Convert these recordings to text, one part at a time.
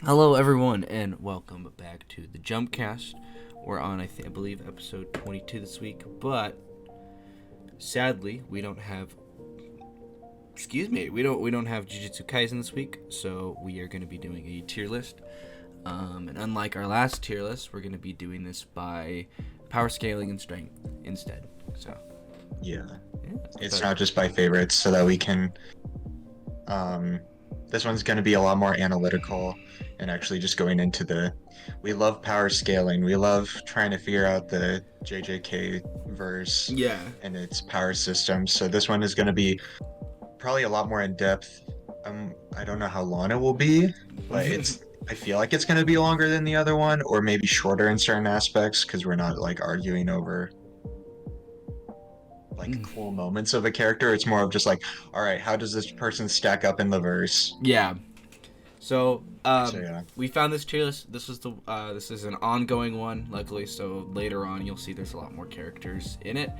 Hello, everyone, and welcome back to the Jumpcast. We're on, I believe, episode 22 this week, but sadly, we don't have. We don't have Jujutsu Kaisen this week, so we are going to be doing a tier list. And unlike our last tier list, we're going to be doing this by power scaling and strength instead. So, yeah, it's so- not just by favorites, so that we can. This one's going to be a lot more analytical and actually just going into the. We love power scaling. We love trying to figure out the JJK verse Yeah. and its power system. So this one is going to be probably a lot more in depth. I don't know how long it will be, but I feel like it's going to be longer than the other one, or maybe shorter in certain aspects because we're not like arguing over cool moments of a character. It's more of just like, all right, how does this person stack up in the verse? Yeah. So, Yeah. we found this tier list. This is an ongoing one, luckily. So later on, you'll see there's a lot more characters in it.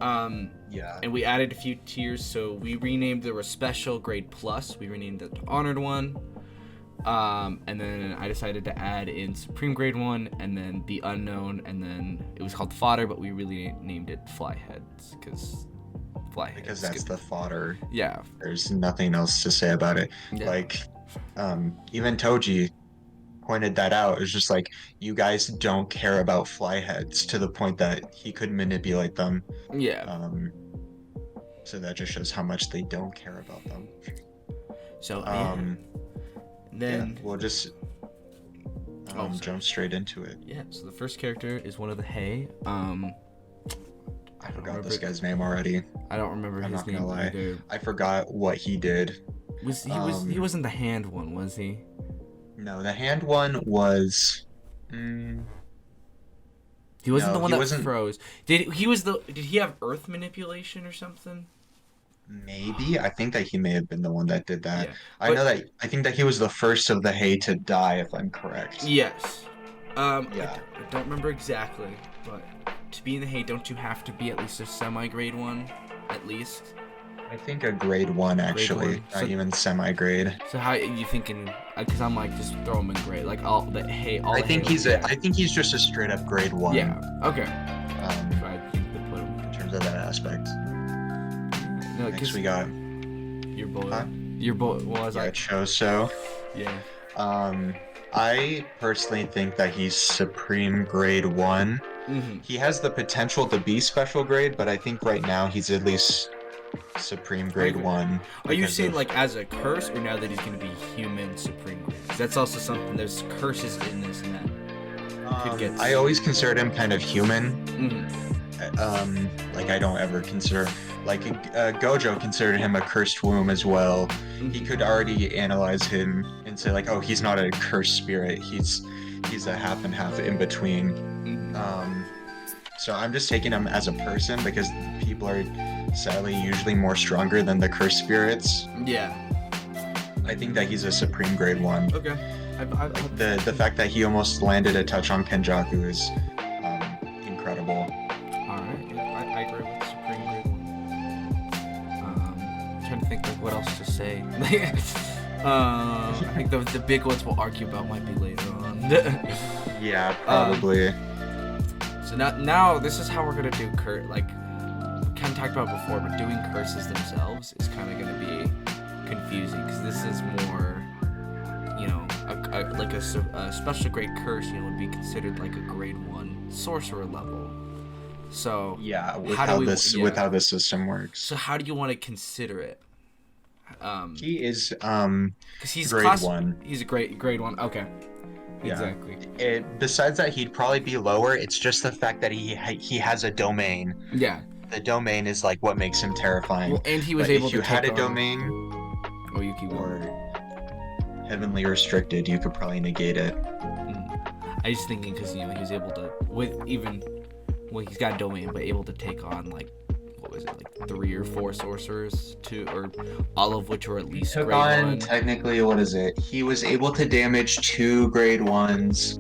Yeah. And we added a few tiers. So we renamed the Special Grade Plus. We renamed it to Honored One. And then I decided to add in Supreme Grade 1, and then the Unknown, and then it was called Fodder, but we really named it Flyheads because That's the fodder. Yeah. There's nothing else to say about it. Yeah. Like, even Toji pointed that out. It's just like, you guys don't care about flyheads to the point that he could manipulate them. Yeah. So that just shows how much they don't care about them. So then we'll just jump straight into it. Yeah, so the first character is one of the Hay. I forgot this guy's name already. I don't remember I'm his not gonna name lie. either. I forgot what he did. He wasn't the hand one, was he? No, the hand one was. He wasn't No, the one he that wasn't- froze. Did he have earth manipulation or something? Maybe. I think that he may have been the one that did that. Yeah, I think that he was the first of the Hay to die, if I'm correct. Yes. Yeah. I don't remember exactly, but to be in the Hay, don't you have to be at least a semi-grade one? At least? I think a grade 1, actually. one. Not So- even semi-grade. So how are you thinking? Because I'm like, just throw him in grade. Like, all the Hay, all I the think Hay I think he's just a straight up grade 1. Yeah, okay. Um, I think they put him. in terms of that aspect. No, Next we got your boy. Huh? Your boy. Well, I was like, Choso. yeah. I personally think that he's Supreme Grade 1. Mm-hmm. He has the potential to be special grade, but I think right now he's at least Supreme Grade 1. Are you because saying of- like as a curse, or now that he's gonna be human supreme grade? 'Cause that's also something. There's curses in this and that. Could get- I always considered him kind of human. Mm-hmm. Like I don't ever consider Gojo considered him a cursed womb as well. He could already analyze him and say like, oh, he's not a cursed spirit. He's a half and half in between. Mm-hmm. So I'm just taking him as a person because people are sadly usually more stronger than the cursed spirits. Yeah. I think that he's a Supreme Grade 1. Okay. The fact that he almost landed a touch on Kenjaku is incredible. Alright, yeah, I agree with Supreme Grade 1. Trying to think like what else to say. I think the big ones we'll argue about might be later on. Yeah, probably. So now this is how we're gonna do like we kind of talked about before, but doing curses themselves is kind of gonna be confusing because this is more, you know, a special grade curse, you know, would be considered like a grade 1 sorcerer level. So Yeah, with how do we- with how this system works. So how do you want to consider it? He is Because he's grade 1. He's a grade 1. Okay. Yeah. Exactly. Besides that, he'd probably be lower. It's just the fact that he has a domain. Yeah. The domain is like what makes him terrifying. Well, and he was But able if to you had take a on- domain Oh, you keep or going. heavenly restricted, you could probably negate it. I was thinking because, you know, he was able to he's got a domain, but able to take on like, what was it, like 3 or 4 sorcerers, or all of which were at least Took grade on 1. technically, what is it? He was able to damage 2 grade 1s.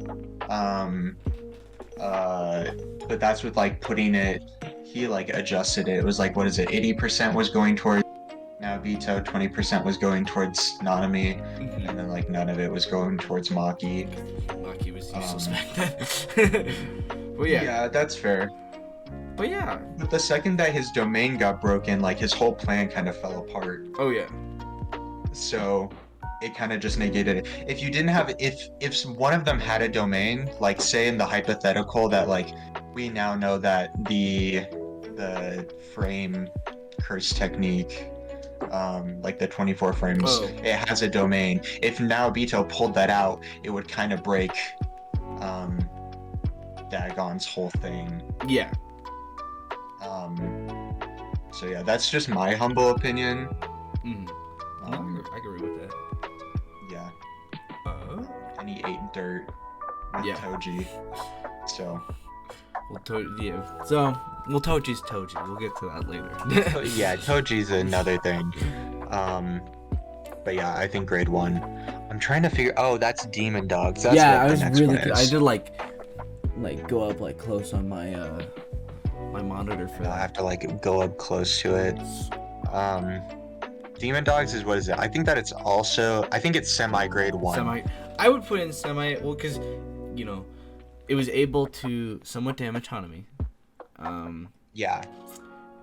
But that's with like putting it. He like adjusted it. It was like, what is it? 80% was going towards Now Vito, 20% was going towards Nanami, Mhm. and then like none of it was going towards Maki. Maki was useless Um, back then. Well, yeah. yeah, that's fair. But yeah. But the second that his domain got broken, like his whole plan kind of fell apart. Oh yeah. So it kind of just negated it. If you didn't have, if one of them had a domain, like say in the hypothetical that like we now know that the frame curse technique, like the 24 frames, Oh. it has a domain. If now Bito pulled that out, it would kind of break um Dagon's whole thing. Yeah. So yeah, that's just my humble opinion. Mm. No, I agree with that. Yeah, Uh, and he ate dirt with Yeah. Toji. So yeah. So, well, Toji's Toji. We'll get to that later. yeah, Toji's another thing. But yeah, I think grade 1. I'm trying to figure. Oh, that's Demon Dogs. That's Yeah, what I the was next really. one I is. did like go up like close on my my monitor for I'll that. have to like go up close to it. Demon Dogs is what is it? I think that it's also. I think it's semi grade 1. Semi. I would put in semi. Well, because you know, it was able to somewhat damage Hanami. Yeah.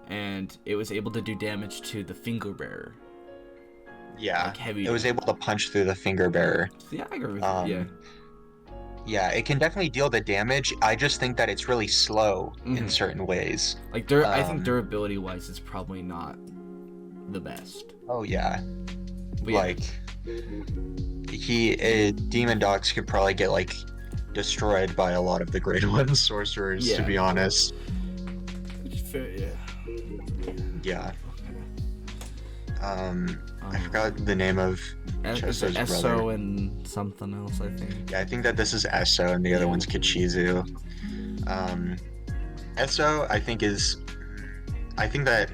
And it was able to do damage to the finger bearer. Yeah. Like heavy. It was able to punch through the finger bearer. Yeah, I agree with you. Yeah. Yeah, it can definitely deal the damage. I just think that it's really slow in Mhm. certain ways. Like I think durability wise, it's probably not the best. Oh yeah. But yeah. Like Demon Dogs could probably get like destroyed by a lot of the grade 1 sorcerers, to Yeah. be honest. Fair, yeah. Yeah. I forgot the name of Choso's Esso brother. and something else, I think. Yeah, I think that this is Esso and the other one's Kichizu. Esso, I think that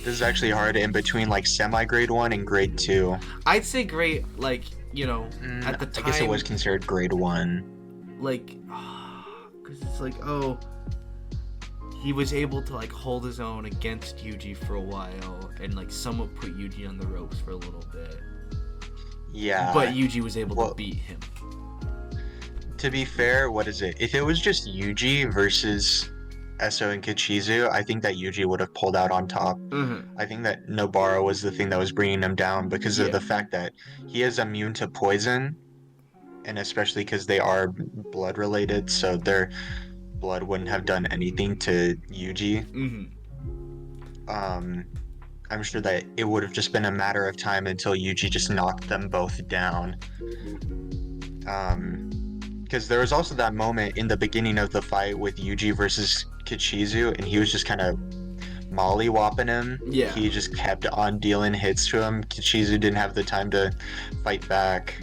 this is actually hard in between like semi grade 1 and grade 2. I'd say great, like, you know, at the time. I guess it was considered grade 1. Like, because it's like, oh, he was able to like hold his own against Yuji for a while and like somewhat put Yuji on the ropes for a little bit. Yeah. But Yuji was able to beat him. To be fair, what is it? If it was just Yuji versus Esso and Kichizu, I think that Yuji would have pulled out on top. Mm-hmm. I think that Nobara was the thing that was bringing him down because of the fact that he is immune to poison, and especially because they are blood related, so their blood wouldn't have done anything to Yuji. Mm-hmm. I'm sure that it would have just been a matter of time until Yuji just knocked them both down. Because there was also that moment in the beginning of the fight with Yuji versus Kichizu, and he was just kind of mollywopping him. Yeah. He just kept on dealing hits to him. Kichizu didn't have the time to fight back.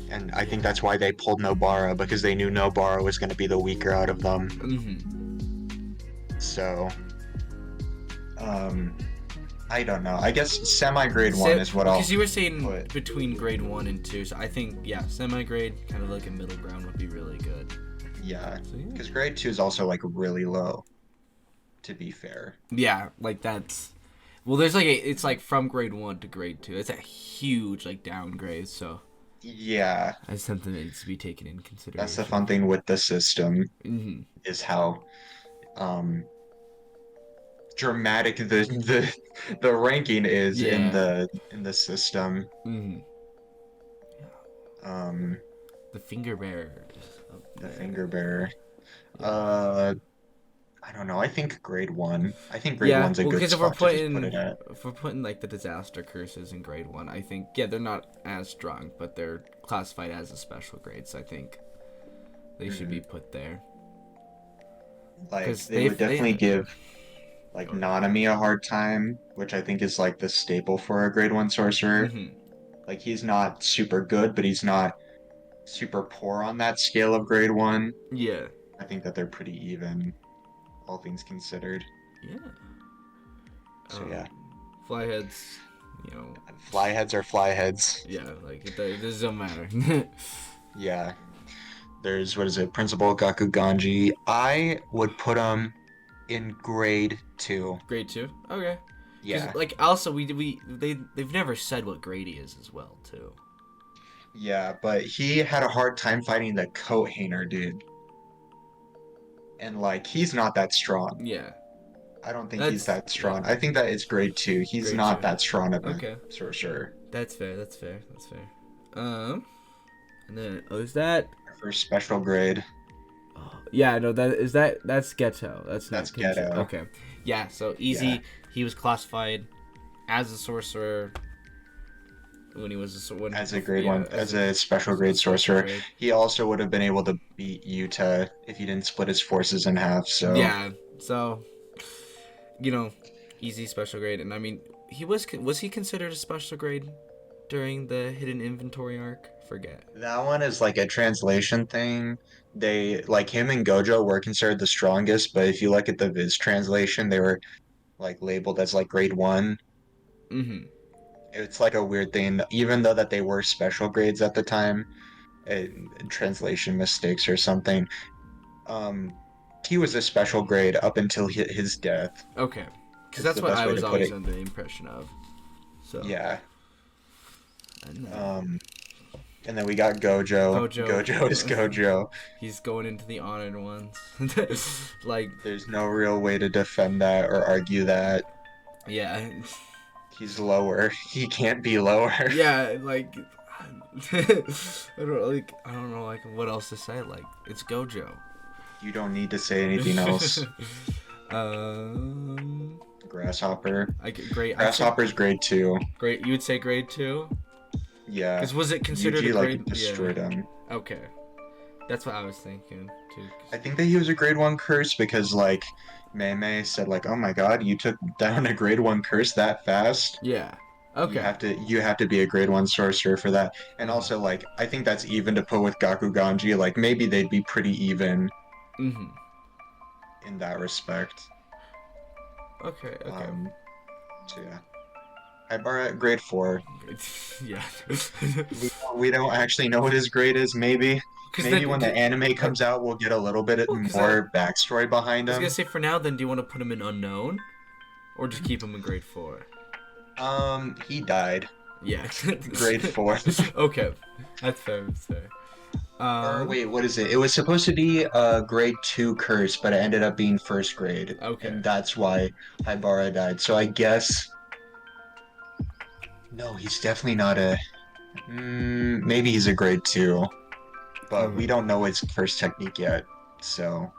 And I think that's why they pulled Nobara, because they knew Nobara was going to be the weaker out of them. Mm-hmm. So, I don't know. I guess semi-grade 1 is what I'll Because you were saying put. between grade 1 and 2, so I think, yeah, semi-grade, kind of like a middle ground would be really good. Yeah, So, yeah. because grade 2 is also like really low, to be fair. Yeah, like that's... Well, there's like it's like from grade 1 to grade 2. It's a huge like downgrade, so... Yeah, That's something that needs to be taken in consideration. that's the fun thing with the system, Mm-hmm. is how dramatic the ranking is in the system. Mm-hmm. Um, The finger bearers. the finger bearer. I don't know. I think grade 1. I think grade 1's a good because spot to just put it at. if we're putting like the disaster curses in grade 1, I think they're not as strong, but they're classified as a special grade, so I think they should be put there. Like 'Cause they would definitely give like Nanami a hard time, which I think is like the staple for a grade 1 sorcerer. Mm-hmm. Like he's not super good, but he's not super poor on that scale of grade 1. Yeah. I think that they're pretty even, all things considered. Yeah. So yeah, Flyheads, you know. flyheads are flyheads. Yeah, like it doesn't matter. Yeah. There's, what is it, Principal Gakuganji. I would put him in grade 2. Grade 2. Okay. Yeah. Like also they've never said what grade he is as well too. Yeah, but he had a hard time fighting the coat hanger dude. And like he's not that strong. Yeah. I don't think he's That's that yeah. strong. I think that it's grade 2. He's Grade not 2. that strong of a Okay. sorcerer. That's fair. That's fair. That's fair. And then is that? For special grade. Oh, yeah, no, that's Ghetto. That's not That's Kinship. Ghetto. Okay. Yeah, so easy. Yeah. He was classified as a sorcerer when he was As a grade yeah, 1, as a special grade special sorcerer. grade. He also would have been able to beat Yuta if he didn't split his forces in half. So Yeah. So, easy special grade, and I mean, was he considered a special grade during the hidden inventory arc? Forget. that one is like a translation thing. They like him and Gojo were considered the strongest, but if you look at the Viz translation, they were like labeled as like grade 1. Mm-hmm. It's like a weird thing, even though that they were special grades at the time, translation mistakes or something. Um, he was a special grade up until his death. Okay. Because Is that's the what best I way was to put always it. under the impression of. So. Yeah. And then And then we got Gojo. Gojo. Gojo is Gojo. He's going into the honored ones. Like, There's no real way to defend that or argue that. yeah. He's lower. He can't be lower. Yeah, like I don't know like what else to say. Like, it's Gojo. You don't need to say anything else. Grasshopper. Great. Grasshopper's grade 2. Great. You would say grade 2? Yeah. Because was it considered Yuji a grade? like destroyed him. Okay. That's what I was thinking too. I think that he was a grade 1 curse because like Mei said like, "Oh my god, you took down a grade 1 curse that fast?" Yeah. Okay. You have to be a grade 1 sorcerer for that. And also like I think that's even to put with Gakuganji, like maybe they'd be pretty even Mm-hmm. in that respect. Okay. Okay. So yeah. Haibara at grade 4. Yeah. We don't actually know what his grade is, maybe. Maybe when the anime comes out, we'll get a little bit more backstory behind I was him. gonna say for now. Then, do you want to put him in unknown, or just keep him in grade 4? He died. Yeah. Grade 4. Okay, that's fair. That's fair. Or wait, what is it? It was supposed to be a grade 2 curse, but it ended up being first grade. Okay. And that's why Haibara died. So I guess. No, he's definitely not a. Maybe he's a grade 2. But we don't know his first technique yet. So.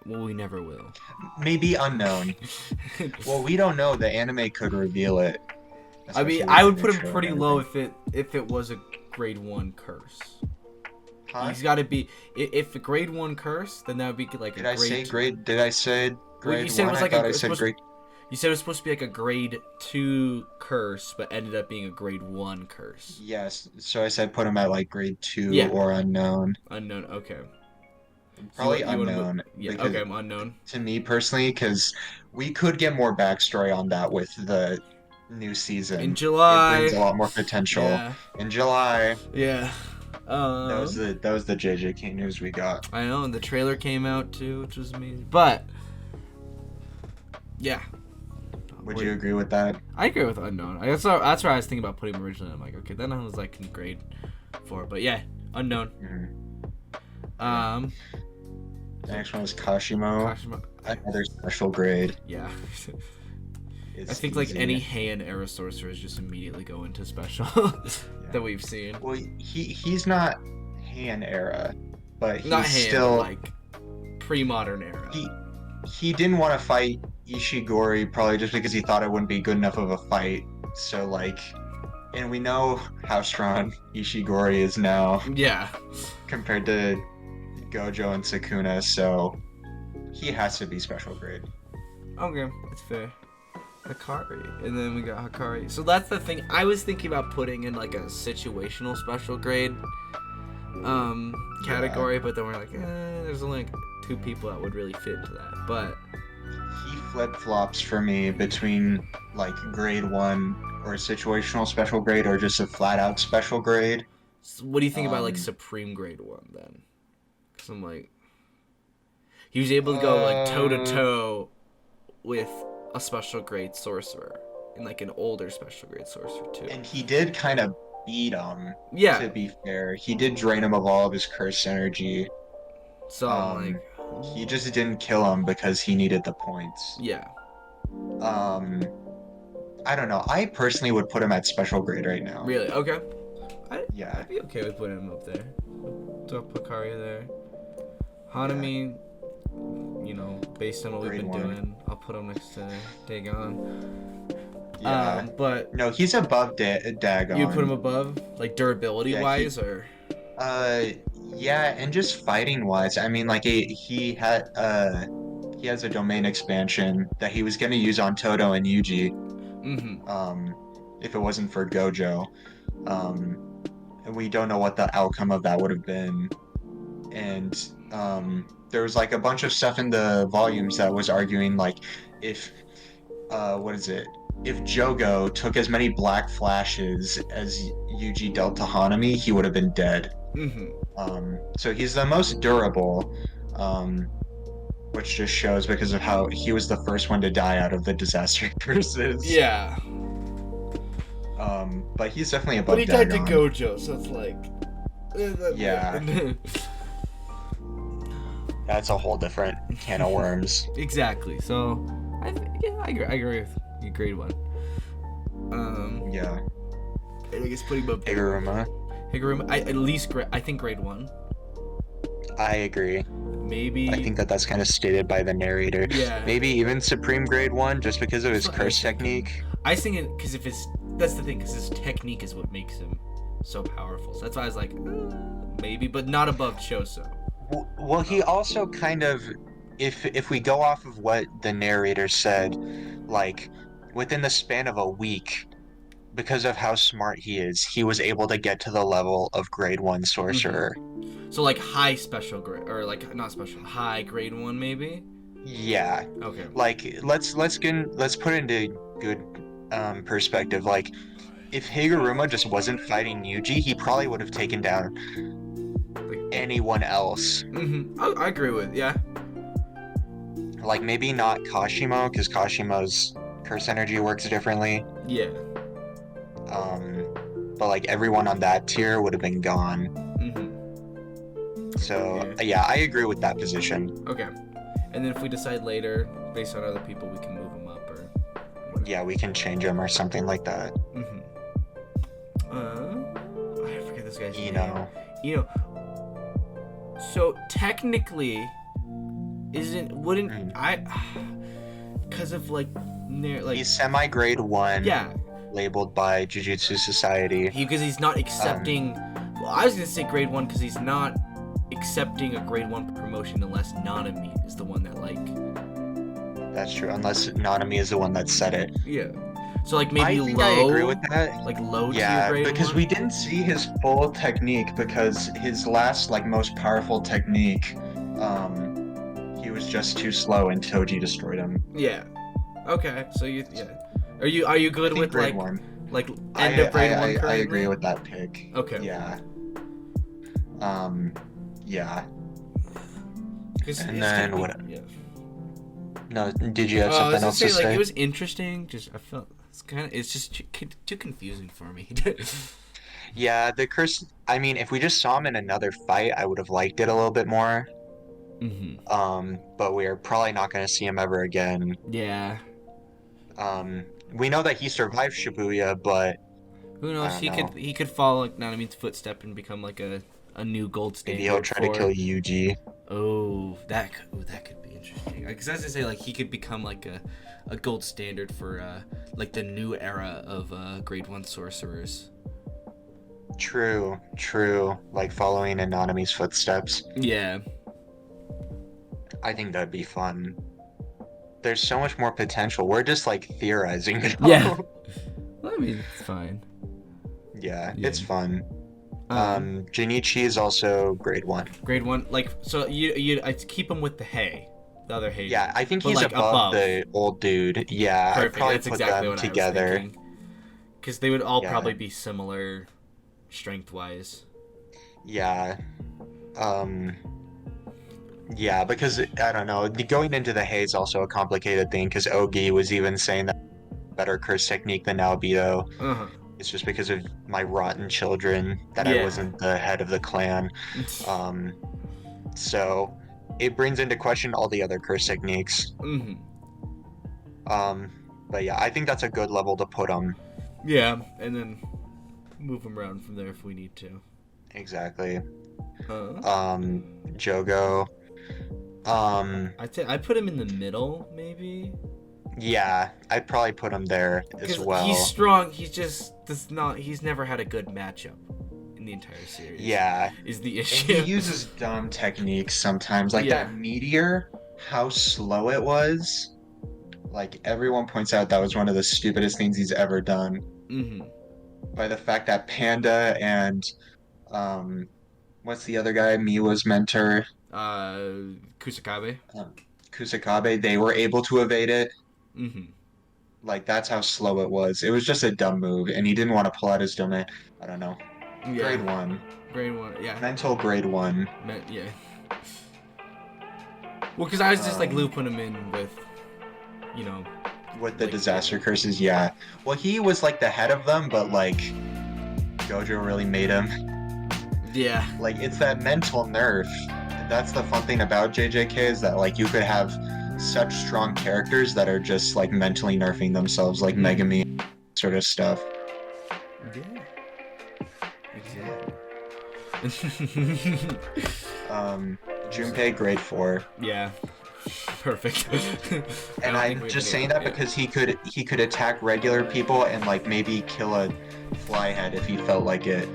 Well, we never will. Maybe unknown. Well, we don't know. The anime could reveal it. I mean, Especially I with would the put him intro pretty and low everything. if it was a grade 1 curse. Huh? He's got to be if a grade 1 curse, then that would be like Did a I grade. say grade? Did I say grade Well, you said it 1? was I like thought a, I it's said supposed- grade. You said it was supposed to be like a grade 2 curse, but ended up being a grade 1 curse. Yes. So I said put him at like grade 2 Yeah. or unknown. Unknown. Okay. Probably you wanna unknown. Yeah. because- Okay. I'm unknown. To me personally, because we could get more backstory on that with the new season. In July. It brings a lot more potential. Yeah. In July. Yeah. That was the JJK news we got. I know, and the trailer came out too, which was amazing. But yeah. Would you agree with that? I agree with unknown. That's where I was thinking about putting him originally. I'm like, okay, then I was like in grade 4, but yeah, unknown. Mhm. The next one is Kashimo. Kashima, Another special grade. yeah. It's I think like easy. any Heian era sorcerers just immediately go into special that we've seen. Well, he's not Han era, but he's Not Heian, still like pre-modern era. he didn't want to fight Ishigori probably just because he thought it wouldn't be good enough of a fight. So like, and we know how strong Ishigori is now Yeah. compared to Gojo and Sukuna, so he has to be special grade. Okay, that's fair. Hikari. And then we got Hikari. So that's the thing. I was thinking about putting in like a situational special grade category, but then we're like, there's only like 2 people that would really fit into that. But He flip-flops for me between like grade 1 or situational special grade or just a flat-out special grade. what do you think about like Um, Supreme Grade 1 then? Because I'm like, he was able to go like toe to toe with a special grade sorcerer. in like an older special grade sorcerer too. And he did kind of beat him, Yeah. to be fair. He did drain him of all of his curse energy. So I'm like, He just didn't kill him because he needed the points. yeah. Um, I don't know. I personally would put him at special grade right now. Really? Okay. Yeah. I'd be okay with putting him up there. Throw Pakaria there. Hanami, you know, based on what we've Grade been 1. doing, I'll put him next to Dagon. Yeah. But No, he's above Dagon. you put him above, like durability Yeah, wise, or yeah, and just fighting wise. I mean, like he has a domain expansion that he was gonna use on Toto and Yuji. If it wasn't for Gojo. And we don't know what the outcome of that would have been. And there was like a bunch of stuff in the volumes that was arguing like if if Jogo took as many black flashes as Yuji dealt to Hanami, he would have been dead. So he's the most durable, which just shows because of how he was the first one to die out of the disaster curses. yeah. But he's definitely above But he died to Dagon. Gojo, so it's like, Yeah. That's a whole different can of worms. exactly. So I agree with you. Grade 1. Yeah. I guess putting him up. Higuruma. Higuruma, at least I think grade 1. I agree. Maybe. I think that's kind of stated by the narrator. Yeah. Maybe even Supreme grade 1 just because of his That's what I was curse thinking. technique. I was thinking because that's the thing, because his technique is what makes him so powerful. So that's why I was like, maybe, but not above Choso. Well, he also kind of, if we go off of what the narrator said, like within the span of a week, because of how smart he is, he was able to get to the level of grade 1 sorcerer. So like high special grade, or like not special, high grade 1 maybe. Yeah. Okay. Like let's put it into good perspective. Like if Higuruma just wasn't fighting Yuji, he probably would have taken down anyone else. I agree with, yeah. Like maybe not Kashimo, because Kashimo's curse energy works differently. Yeah. But like everyone on that tier would have been gone. So yeah, I agree with that position. Okay. And then if we decide later, based on other people, we can move them up or whatever. Yeah, we can change them or something like that. I forget this guy's name. Ino. So technically, wouldn't I? Because of like He's semi-grade 1. Yeah. Labeled by Jujutsu Society. Because he's not accepting. Well, I was gonna say grade 1 because he's not accepting a grade 1 promotion unless Nanami is the one that like. That's true, unless Nanami is the one that said it. Yeah. So like maybe I think low. I agree with that. Like low Yeah, tier grade because 1? we didn't see his full technique because his last like most powerful technique, he was just too slow and Toji destroyed him. Yeah. Okay. So Are you good with grade like 1. like end of grade 1 I currently? agree with that pick. Okay. Yeah. Yeah. And then what? Yeah. No, did you have I was something gonna else say to like say? it was interesting. Just I felt it's just too confusing for me. Yeah, the curse. I mean, if we just saw him in another fight, I would have liked it a little bit more. But we're probably not going to see him ever again. Yeah. We know that he survived Shibuya, but Who knows? He could follow like Nanami's footstep and become like a new gold standard. maybe he'll try to kill Yuji. Oh, that could be interesting. Because as I say, like he could become like a gold standard for like the new era of grade 1 sorcerers. True. Like following Anonymi's footsteps. Yeah. I think that'd be fun. There's so much more potential. We're just like theorizing. Yeah. Well, I mean, it's fine. Yeah, Yeah. it's fun. Jinichi is also grade 1. Grade 1, like so I'd keep him with the other hay. Yeah, I think But, he's like, above the old dude. Yeah, I'd Perfect. probably That's put exactly them what together. Because they would all Yeah. probably be similar, strength-wise. Yeah. Yeah, because I don't know, going into the hay is also a complicated thing because Ogi was even saying that better curse technique than Albedo. Uh-huh. It's just because of my rotten children that I Yeah. wasn't the head of the clan. So it brings into question all the other curse techniques. Mm-hmm. But yeah, I think that's a good level to put them. Yeah, and then move him around from there if we need to. Exactly. Uh, Jogo. I put him in the middle, maybe. Yeah, I'd probably put him there as well. He's strong. He's never had a good matchup in the entire series. Yeah. Is the And issue. he uses dumb techniques sometimes. Like Yeah. that meteor, how slow it was. Like everyone points out that was one of the stupidest things he's ever done. Mm-hmm. By the fact that Panda and what's the other guy? Miwa's mentor, Kusakabe. Kusakabe, they were able to evade it. Mm-hmm. Like that's how slow it was. It was just a dumb move, and he didn't want to pull out his domain. I don't know. Yeah. Grade 1. Grade 1, yeah. Mental grade 1. Yeah. Well, because I was just like looping him in with, you know. With the like, disaster curses, yeah. Well, he was like the head of them, but like Gojo really made him. Yeah. Like it's that mental nerf. That's the fun thing about JJK is that like you could have such strong characters that are just like mentally nerfing themselves, like Megami sort of stuff. Yeah. Exactly. Junpei grade 4. Yeah. Perfect. And I'm just saying that because he could attack regular people and like maybe kill a flyhead if he felt like it.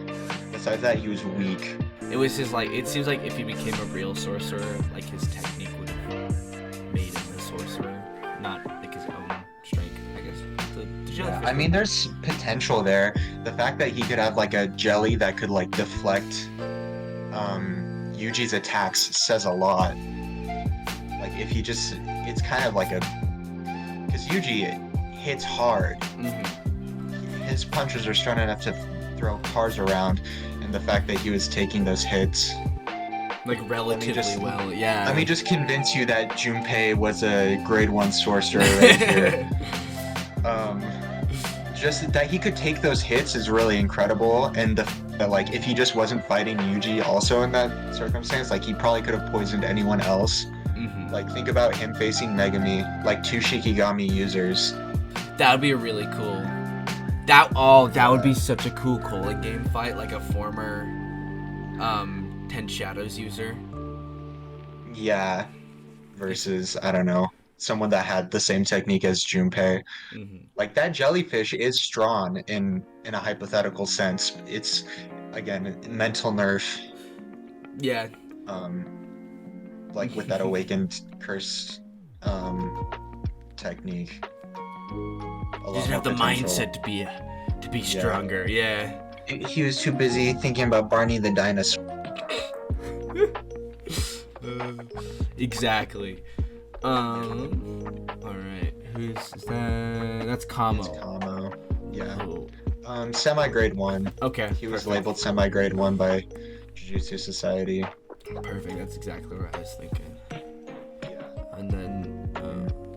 Besides that, he was weak. It was his like. It seems like if he became a real sorcerer, like his technique would have made him a sorcerer, not like his own strength. I guess. The jellyfish. I mean, there's potential there. The fact that he could have like a jelly that could like deflect Yuji's attacks says a lot. Like if he just, it's kind of like a, because Yuji hits hard. Mm-hmm. His punches are strong enough to throw cars around, and the fact that he was taking those hits. Like relatively well, yeah. Let me just convince you that Junpei was a grade 1 sorcerer right here. Just that he could take those hits is really incredible, and that like if he just wasn't fighting Yuji also in that circumstance, like he probably could have poisoned anyone else. Mm-hmm. Like think about him facing Megami, like 2 Shikigami users. That would be a really cool. That would be such a cool Cola game fight, like a former 10 Shadows user. Yeah. Versus, I don't know, someone that had the same technique as Junpei. Mm-hmm. Like that jellyfish is strong in a hypothetical sense. It's again mental nerf. Yeah. Like with that awakened curse technique. You just have the mindset to be stronger. Yeah. He was too busy thinking about Barney the dinosaur. Exactly. All right. Is that? That's Kamo. It's Kamo. Yeah. Oh. Semi-grade 1. Okay. He was labeled semi-grade 1 by Jujutsu Society. Perfect. That's exactly what I was thinking. Yeah. And then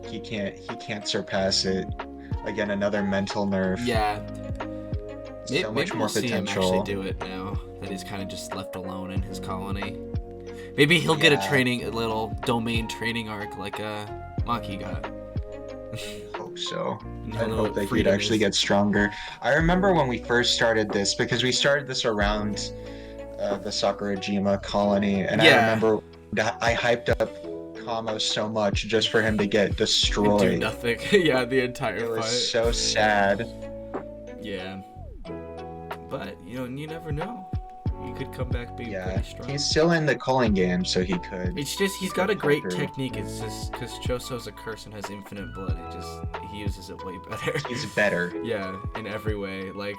he can't surpass it. Again, another mental nerf. yeah. So much more we'll see him potential. actually do it now that he's kind of just left alone in his colony. Maybe he'll get a little domain training arc like Maki got. Hope so. He'll I know hope what that he'd freedom actually is. get stronger. I remember when we first started this, because we started this around the Sakurajima colony, and I remember I hyped up Kamo so much just for him to get destroyed. Do nothing. Yeah, the entire It fight. was so sad. Yeah. But you never know. He could come back being Yeah, pretty strong. he's still in the culling game, so he could. It's just he's got a great Fucker. technique. It's just because Choso's a curse and has infinite blood. He uses it way better. He's better. Yeah, in every way. Like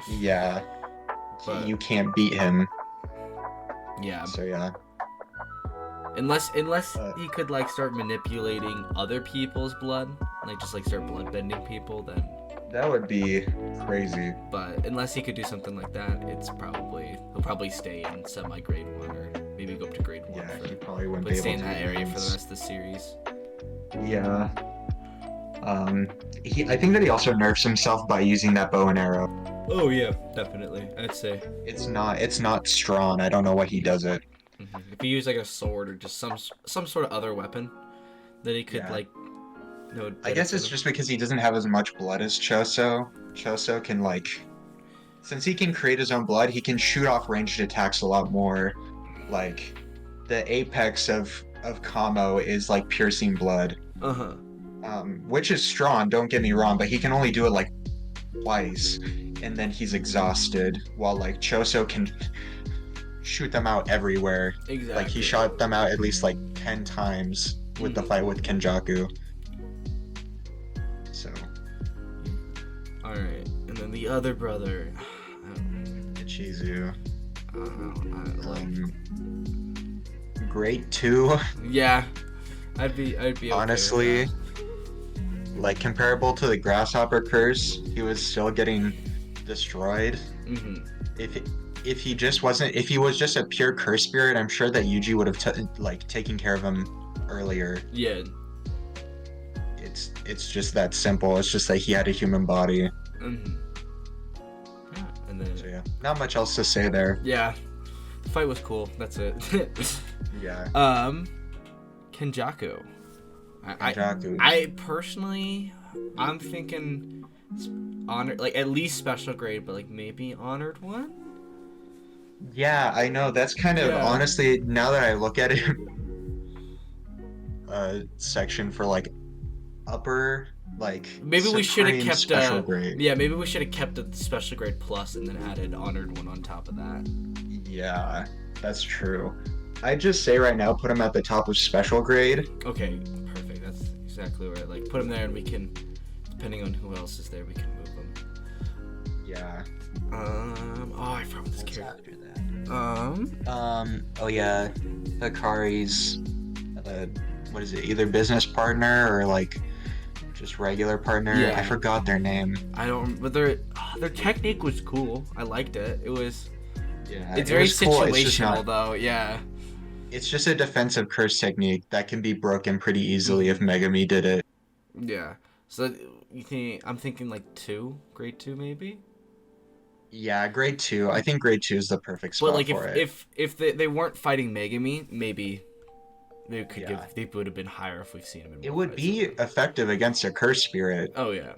Yeah. But- You can't beat him. yeah. So yeah. Unless But- he could like start manipulating other people's blood, like just like start bloodbending people, then. That would be crazy. But unless he could do something like that, he'll probably stay in semi-grade 1 or maybe go up to grade 1. Yeah, for, he probably wouldn't but be stay able in to. that area for the rest of the series. Yeah. I think that he also nerfs himself by using that bow and arrow. Oh yeah, definitely. I'd say. It's not strong. I don't know why he does it. If he used like a sword or just some sort of other weapon, then he could Yeah. like. No, I guess it's just because he doesn't have as much blood as Choso. Choso can like, since he can create his own blood, he can shoot off ranged attacks a lot more. Like, the apex of Kamo is like piercing blood, which is strong. Don't get me wrong, but he can only do it like twice, and then he's exhausted. While like Choso can shoot them out everywhere. Exactly. Like he shot them out at least like 10 times with the fight with Kenjaku. So. All right, and then the other brother. Ichizu. Like. Great 2. Yeah, I'd be okay honestly, with like comparable to the Grasshopper Curse, he was still getting destroyed. If he was just a pure curse spirit, I'm sure that Yuji would have taken care of him earlier. Yeah. It's just that simple. It's just that he had a human body. Yeah, and then. So yeah, not much else to say there. Yeah, the fight was cool. That's it. Yeah. Kenjaku. Kenjaku. I personally, I'm thinking honored, like at least special grade, but like maybe honored one. Yeah, I know. That's kind of honestly, now that I look at it, section for like upper, like maybe we should have kept special grade. Yeah, maybe we should have kept a special grade plus and then added honored one on top of that. Yeah, that's true. I'd just say right now, put him at the top of special grade. Okay, perfect. That's exactly right. Like put him there, and we can, depending on who else is there, we can move him. Yeah. Oh, I forgot this character. After that. Oh yeah, Hikari's, what is it? Either business partner or like just regular partner. Yeah. I forgot their name. I don't. But their technique was cool. I liked it. It was. Yeah. It's very cool. situational though. Yeah. It's just a defensive curse technique that can be broken pretty easily if Megami did it. Yeah. So you think I'm thinking like grade 2 maybe. Yeah, grade 2. I think grade 2 is the perfect spot But like for it. if they weren't fighting Megami, maybe they could Yeah. they would have been higher if we've seen them in It more would fights. be effective against a curse spirit. Oh yeah.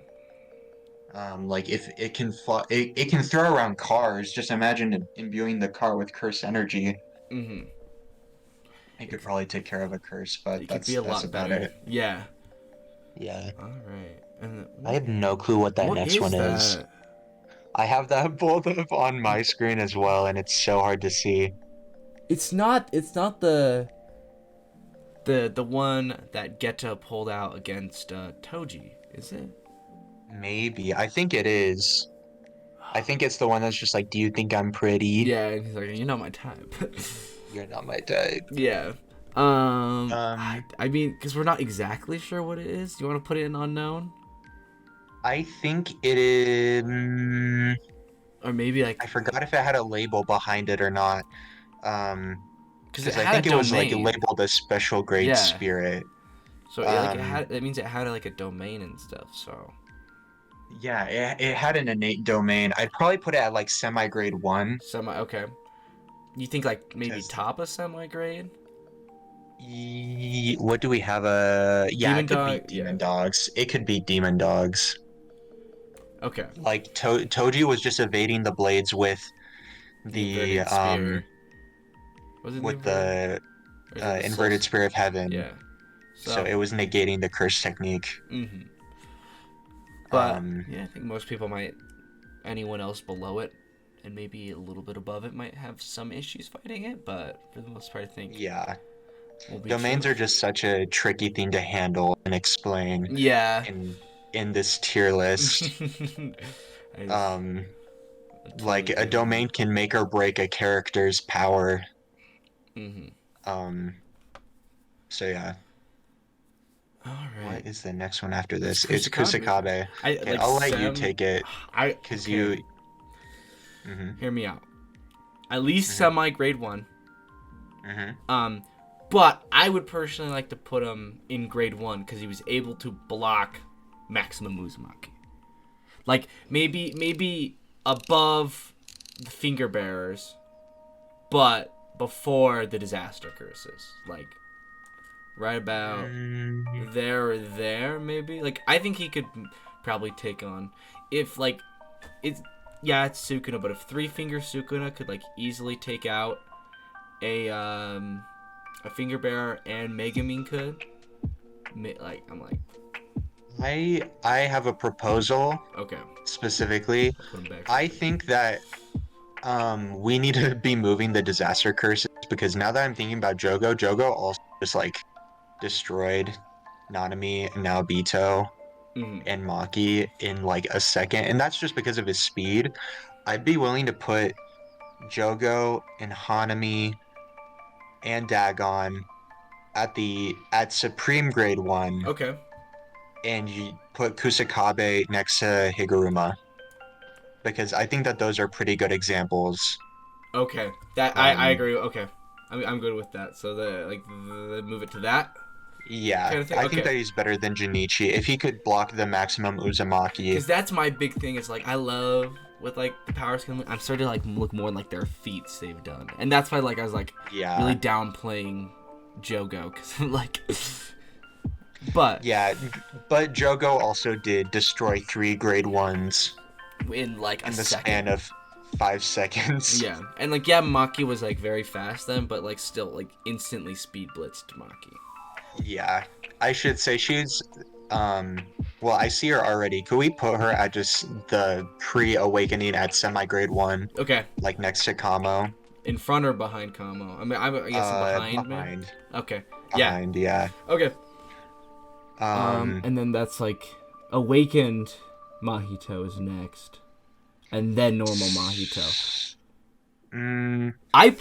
Like if it can it can throw around cars. Just imagine imbuing the car with curse energy. It could probably take care of a curse, but It could be a lot about better. it. Yeah. Yeah. All right. And I have no clue what that next one is. that? I have that both up on my screen as well, and it's so hard to see. It's not the The one that Geta pulled out against Toji, is it? Maybe. I think it is. I think it's the one that's just like, do you think I'm pretty? Yeah, and he's like, you're not my type. You're not my type. Yeah. I mean, because we're not exactly sure what it is. Do you want to put it in unknown? I think it is. Or maybe like. I forgot if it had a label behind it or not. Because I think it was like labeled as special grade spirit. So that means it had like a domain and stuff. So. Yeah, it had an innate domain. I'd probably put it at like semi-grade 1. Okay. You think like maybe top of semi-grade? What do we have? Yeah, Demon it could be Demon Dogs. It could be Demon Dogs. Okay. Like Toji was just evading the blades with the inverted spear of heaven. Yeah. So it was negating the curse technique. But yeah, I think most people anyone else below it and maybe a little bit above it might have some issues fighting it, but for the most part, I think domains are just such a tricky thing to handle and explain. Yeah. In this tier list, like a domain can make or break a character's power. So yeah. All right. What is the next one after this? It's Kusakabe. I'll let you take it. Because you. Hear me out. At least semi-grade 1. But I would personally like to put him in grade 1 because he was able to block maximum Uzumaki. Like maybe above the finger bearers, but before the disaster curses. Like right about there or there, maybe. Like I think he could probably take on if like it's Sukuna, but if Three Finger Sukuna could like easily take out a finger bearer and Megumin could, like I'm like I have a proposal okay, specifically. put him back. I think that we need to be moving the disaster curses because now that I'm thinking about Jogo also just like destroyed Nanami and now Bito and Maki in like a second, and that's just because of his speed. I'd be willing to put Jogo and Hanami and Dagon at Supreme Grade 1. Okay. And you put Kusakabe next to Higuruma. Because I think that those are pretty good examples. Okay. That I agree. Okay. I'm good with that. So the move it to that. Yeah, kind of thing? I think that he's better than Junichi. If he could block the maximum Uzumaki. Because that's my big thing. Is like I love with like the power skill. I'm starting to like look more like their feats they've done, and that's why like I was like really downplaying Jogo because like. But but Jogo also did destroy 3 grade 1s in like in the second. span of 5 seconds. Yeah, and like Maki was like very fast then, but like still like instantly speed blitzed Maki. Yeah, I should say she's well, I see her already. Could we put her at just the pre-awakening at semi-grade 1? Okay. Like next to Kamo? In front or behind Kamo? I mean, I guess behind. Behind. Okay. Behind, yeah. Okay. And then that's like awakened Mahito is next, and then normal Mahito.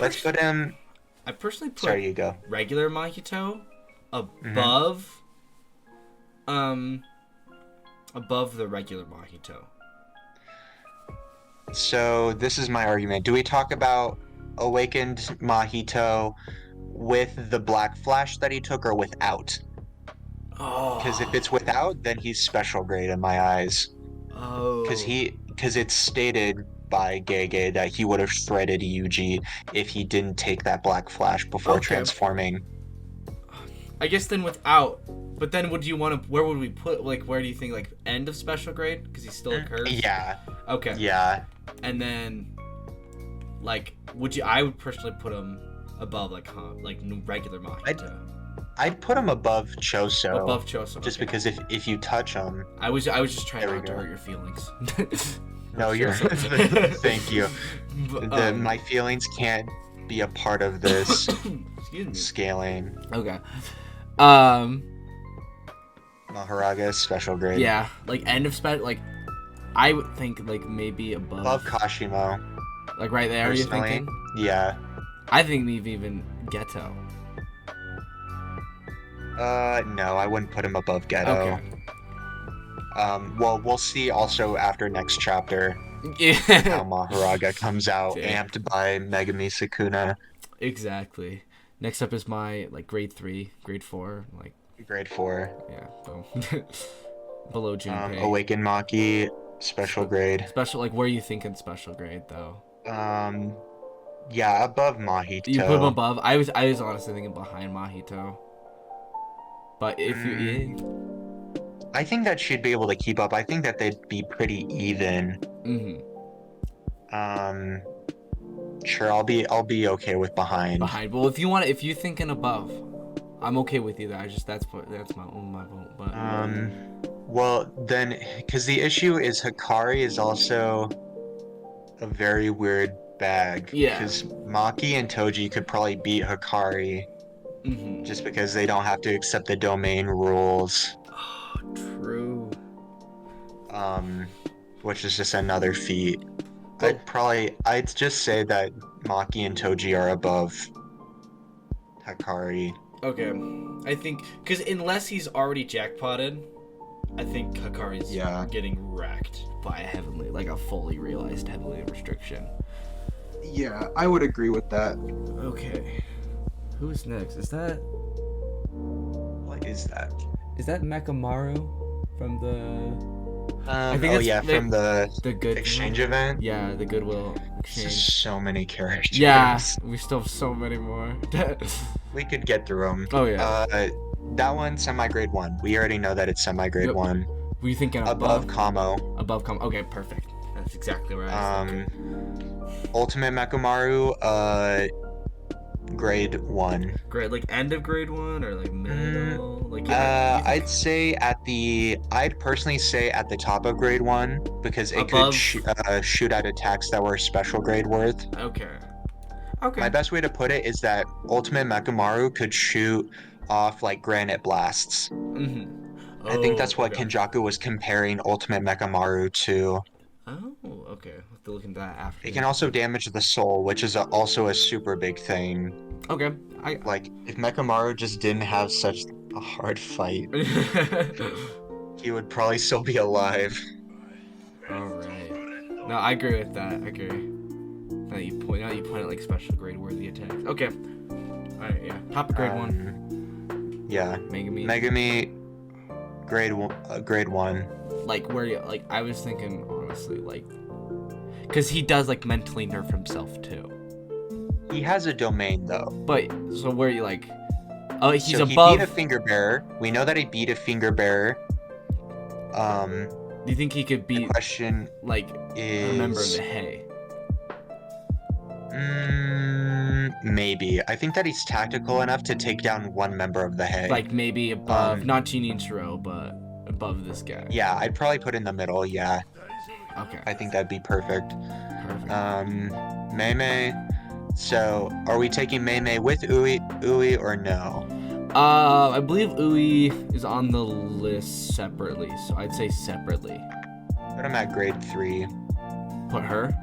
Let's put him. I personally put Sorry, you go. regular Mahito above above the regular Mahito. So this is my argument. Do we talk about awakened Mahito with the black flash that he took or without? Because if it's without, then he's special grade in my eyes. Because it's stated by Gege that he would have shredded Yuji if he didn't take that black flash before transforming. I guess then without, but then would you want to? Where would we put? Like, where do you think? Like, end of special grade? Because he's still a curse. Yeah. Okay. Yeah. And then, like, would you? I would personally put him above like regular Mahito. I'd put him above Choso. Above Choso. Just because if you touch him. I was just trying not to hurt your feelings. No, you're. Thank you. My feelings can't be a part of this scaling. Okay. Maharaga special grade. Yeah, like end of special. Like, I would think like maybe above Kashimo. Like right there. Personally, you thinking? Yeah. I think maybe even Geto. No, I wouldn't put him above Geto. Okay. Well, we'll see also after next chapter Yeah. how Maharaga comes out, Damn. amped by Megami Sukuna. Exactly. Next up is my like grade 3, grade 4, like grade 4. Yeah, boom. Below Junpei. Awaken Maki, special grade. Special, like where are you thinking special grade though? Yeah, above Mahito. You put him above. I was honestly thinking behind Mahito. But if you, I think that she'd be able to keep up. I think that they'd be pretty even. Sure, I'll be okay with behind. Behind. Well, if you thinking above, I'm okay with either. that's my vote. But well then, because the issue is Hikari is also a very weird bag. Yeah. Because Maki and Toji could probably beat Hikari. Just because they don't have to accept the domain rules. Oh, true. Which is just another feat. I'd just say that Maki and Toji are above Hikari. Okay. I think, because unless he's already jackpotted, I think Hikari's getting wrecked by a fully realized heavenly restriction. Yeah, I would agree with that. Okay. Who's next? Is that... What is that? Is that Mekamaru from the. I think oh it's yeah, from the good exchange event. Yeah, the Goodwill This is exchange. so many characters. Yeah, we still have so many more. We could get through them. Oh yeah. That one, semi-grade 1. We already know that it's semi-grade Yep. 1. Were you thinking Above above? Kamo. Above com. Okay, perfect. That's exactly where I was thinking. Ultimate Mechamaru, grade 1. Grade like end of grade 1 or like middle? Like I'd personally say at the top of grade 1 because it Above- could shoot at attacks that were special grade worth. Okay. Okay. My best way to put it is that Ultimate Mechamaru could shoot off like granite blasts. Mm-hmm. I think that's what okay. Kenjaku was comparing Ultimate Mechamaru to. Oh, okay. We'll have to look into that after. It can also damage the soul, which is also a super big thing. Okay. Like, if Mechamaru just didn't have such a hard fight, he would probably still be alive. Alright. No, I agree with that. I agree. Now you point it like special grade worthy attacks. Okay. Alright, yeah. Top of grade 1. Yeah. Megami. Megami, grade 1. Like where you like I was thinking honestly like because he does like mentally nerf himself too. He has a domain though. But so where you like oh he's so above. He beat a finger bearer. We know that he beat a finger bearer. Do you think he could beat question like is a member of the Hay? Maybe. I think that he's tactical enough to take down one member of the Hay. Like maybe above not Shinichiro, but above this guy. Yeah, I'd probably put in the middle, yeah. Okay. I think that'd be perfect. Perfect. Mei. So, are we taking Mei with Ui or no? I believe Ui is on the list separately, so I'd say separately. Put him at grade 3. Put her?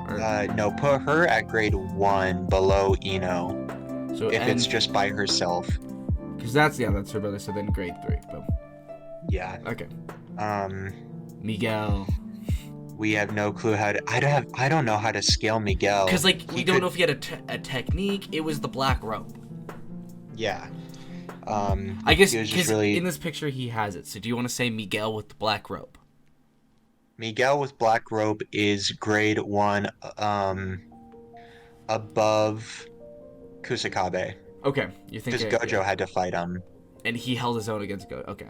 Or, No, put her at grade 1 below Ino. so If it's just by herself. because that's her brother, so then grade 3. Boom. Yeah. Okay. Miguel. We have no clue how to. I don't know how to scale Miguel. Because like we don't know if he had a technique. It was the black rope. Yeah. I guess he was just because really in this picture he has it. So do you want to say Miguel with the black rope? Miguel with black rope is grade 1, above Kusakabe. Okay, you think Because Gojo had to fight him. and he held his own against Gojo. Okay.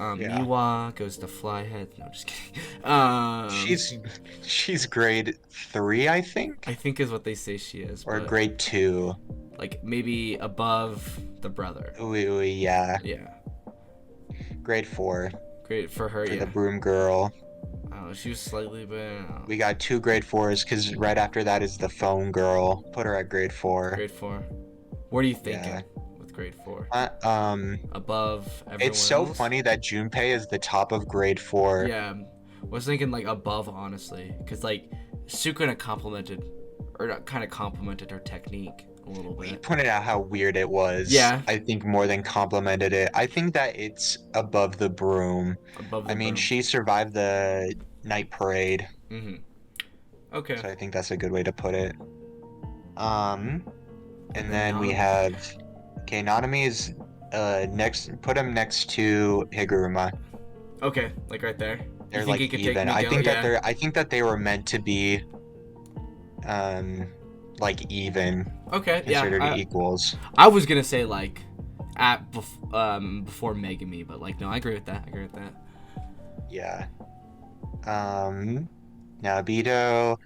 Yeah. Miwa goes to Flyhead. No, just kidding. She's grade 3, I think, I think is what they say she is. or but, grade 2. like maybe above the brother. Ooh, yeah. Yeah. Grade 4 Great for her. for Yeah. the broom girl. Oh, she was slightly bad. We got 2 grade 4s because right after that is the phone girl. Put her at grade 4. Grade 4. What are you thinking Yeah. with grade 4? Above everyone It's so else? funny that Junpei is the top of grade 4. Yeah, I was thinking like above honestly, because like Sukuna complimented her technique a little We bit. pointed out how weird it was. Yeah. I think more than complimented it. I think that it's above the broom. Above the I mean, broom. she survived the night parade, Mm-hmm. Okay. so I think that's a good way to put it. And then we Nanami. have Nanami is next. Put him next to Higuruma. Okay, like right there. They're you think like he could even. take I Miguel? think that Yeah. they're. I think that they were meant to be, like even, Okay, considered yeah. equals. I was gonna say like before Megami, but like no, I agree with that. Yeah. Naobito,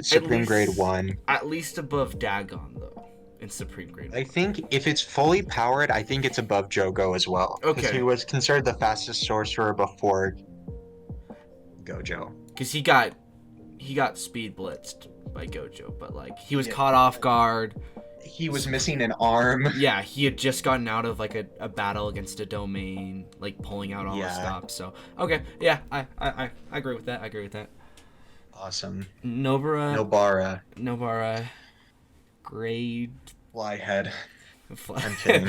Supreme grade least- 1. At least above Dagon though, in Supreme Grade. I think if it's fully powered, I think it's above Jogo as well. Because Okay. he was considered the fastest sorcerer before Gojo. Because he got speed blitzed by Gojo, but like he was caught off guard. He was missing an arm. Yeah, he had just gotten out of like a battle against a domain, like pulling out all the Yeah. stops. So okay, yeah, I agree with that. Awesome. Nobara, Nobara. grade. Flyhead. I'm kidding.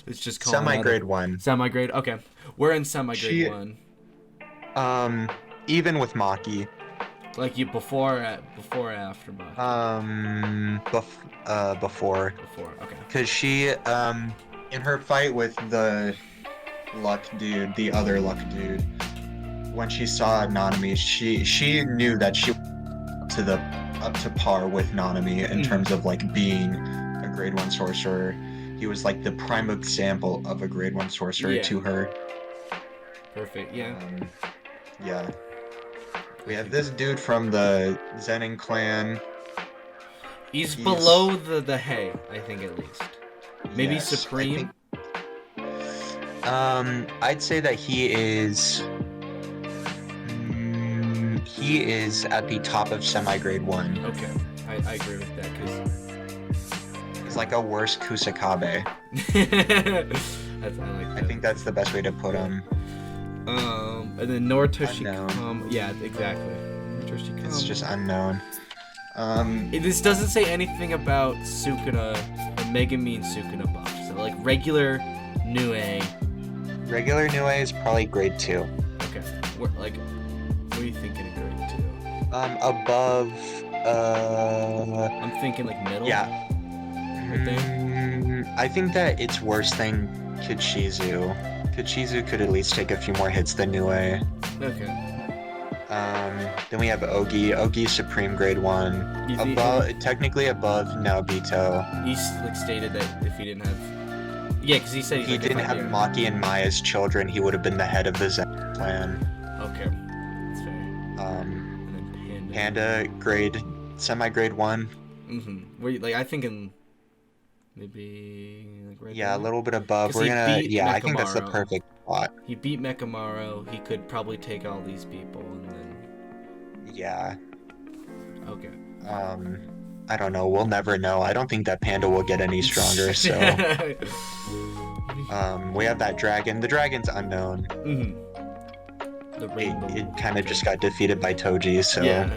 It's just calling out Semi-grade 1. Semi-grade. Okay, we're in semi-grade She- 1. Even with Maki. Like you before or after Maki? Before. Before. Okay. Because she, in her fight with the luck dude, the other luck dude, when she saw Nanami, she knew that she was up to par with Nanami in terms of like being a grade 1 sorcerer. He was like the prime example of a grade 1 sorcerer to her. Perfect. Yeah. Yeah. We have this dude from the Zenin clan. He's below the hay, I think, at least. Maybe Yes, Supreme. I'd say that he is at the top of semi-grade 1. Okay, I agree with that because He's like a worse Kusakabe. I like that. I think that's the best way to put him. And then Noritoshi Kam. Yeah, exactly. Noritoshi Kam. It's just unknown. This doesn't say anything about Sukuna or Megumin Sukuna buff. So like regular Nue. Regular Nue is probably grade 2. Okay. What are you thinking of grade 2? Above. I'm thinking like middle. Yeah. Right there. I think that it's worse than Kichizu. Kichizu could at least take a few more hits than Nue. Okay. Then we have Ogi. Ogi's Supreme grade 1. Technically above Naobito. He like stated that if he didn't have, because he said he didn't have Maki and Maya's children, he would have been the head of the Zen clan. Okay, that's fair. And then Panda semi-grade 1. Were you, I think in maybe right Yeah, there? a little bit above. I think that's the perfect spot. He beat Mekamaru. He could probably take all these people and then. Yeah. Okay. I don't know. We'll never know. I don't think that Panda will get any stronger. So. We have that dragon. The dragon's unknown. The rainbow. It kind of just got defeated by Toji. So. Yeah.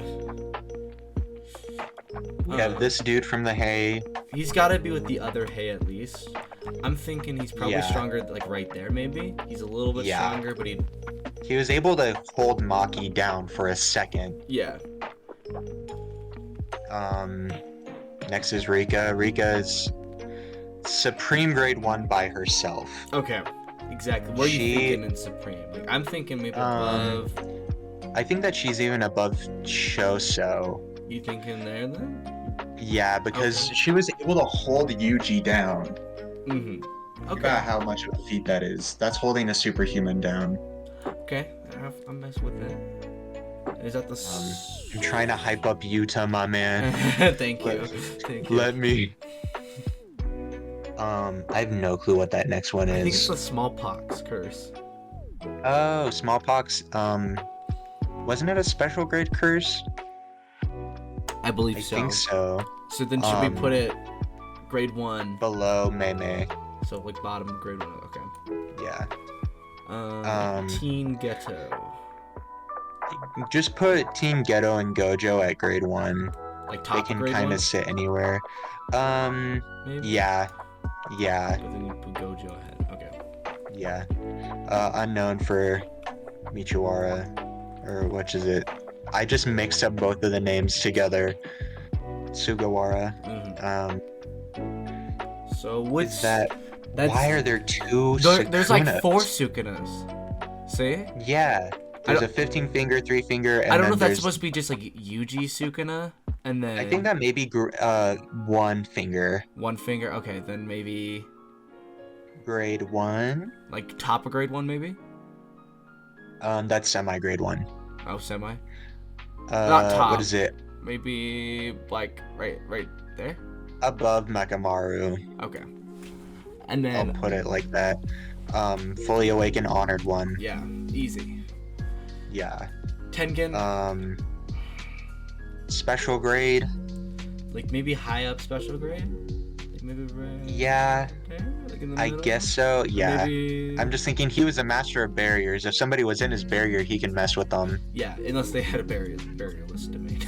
We have this dude from the hay. He's got to be with the other hay at least. I'm thinking he's probably stronger, right there maybe. He's a little bit stronger, but he was able to hold Maki down for a second. Yeah. Next is Rika. Rika's Supreme grade 1 by herself. Okay. Exactly. What are you thinking in Supreme? I'm thinking maybe above. I think that she's even above Choso. You thinking there then? Yeah, because she was able to hold Yuji down. Okay. Think about how much of a feat that is. That's holding a superhuman down. Okay, I'm messing with that. Is that the? I'm trying to hype up Yuta, my man. Thank you. Let me. I have no clue what that next one is. I think it's the smallpox curse. Oh, smallpox. Wasn't it a special grade curse? I believe I so. think so. So then should we put it grade 1 below Mei? So bottom grade 1. Okay. Yeah. Teen Ghetto. Just put Teen Ghetto and Gojo at grade 1. Top they can kind of sit anywhere. Maybe? Yeah. But then you put Gojo ahead. Okay. Yeah. Unknown for Michiwara, or which is it? I just mixed up both of the names together. Sugawara. So which is that? Why are there two? There's 4 Sukunas. See? Yeah. There's a 15 finger, 3 finger, and I don't know if that's supposed to be just Yuji Sukuna, and then. I think that may be 1 finger. 1 finger. Okay, then maybe. Grade 1. Top of grade 1, maybe. That's semi grade 1. Oh, semi. Not top. What is it? Maybe right there. Above Mekamaru. Okay. And then I'll put it like that. Fully awakened, honored 1. Yeah, easy. Yeah. Tengen. Special grade. Maybe high up special grade. Maybe. Yeah. Okay, in the I middle? guess so. Yeah. Maybe... I'm just thinking he was a master of barriers. If somebody was in his barrier, he can mess with them. Yeah, unless they had a barrier list to make.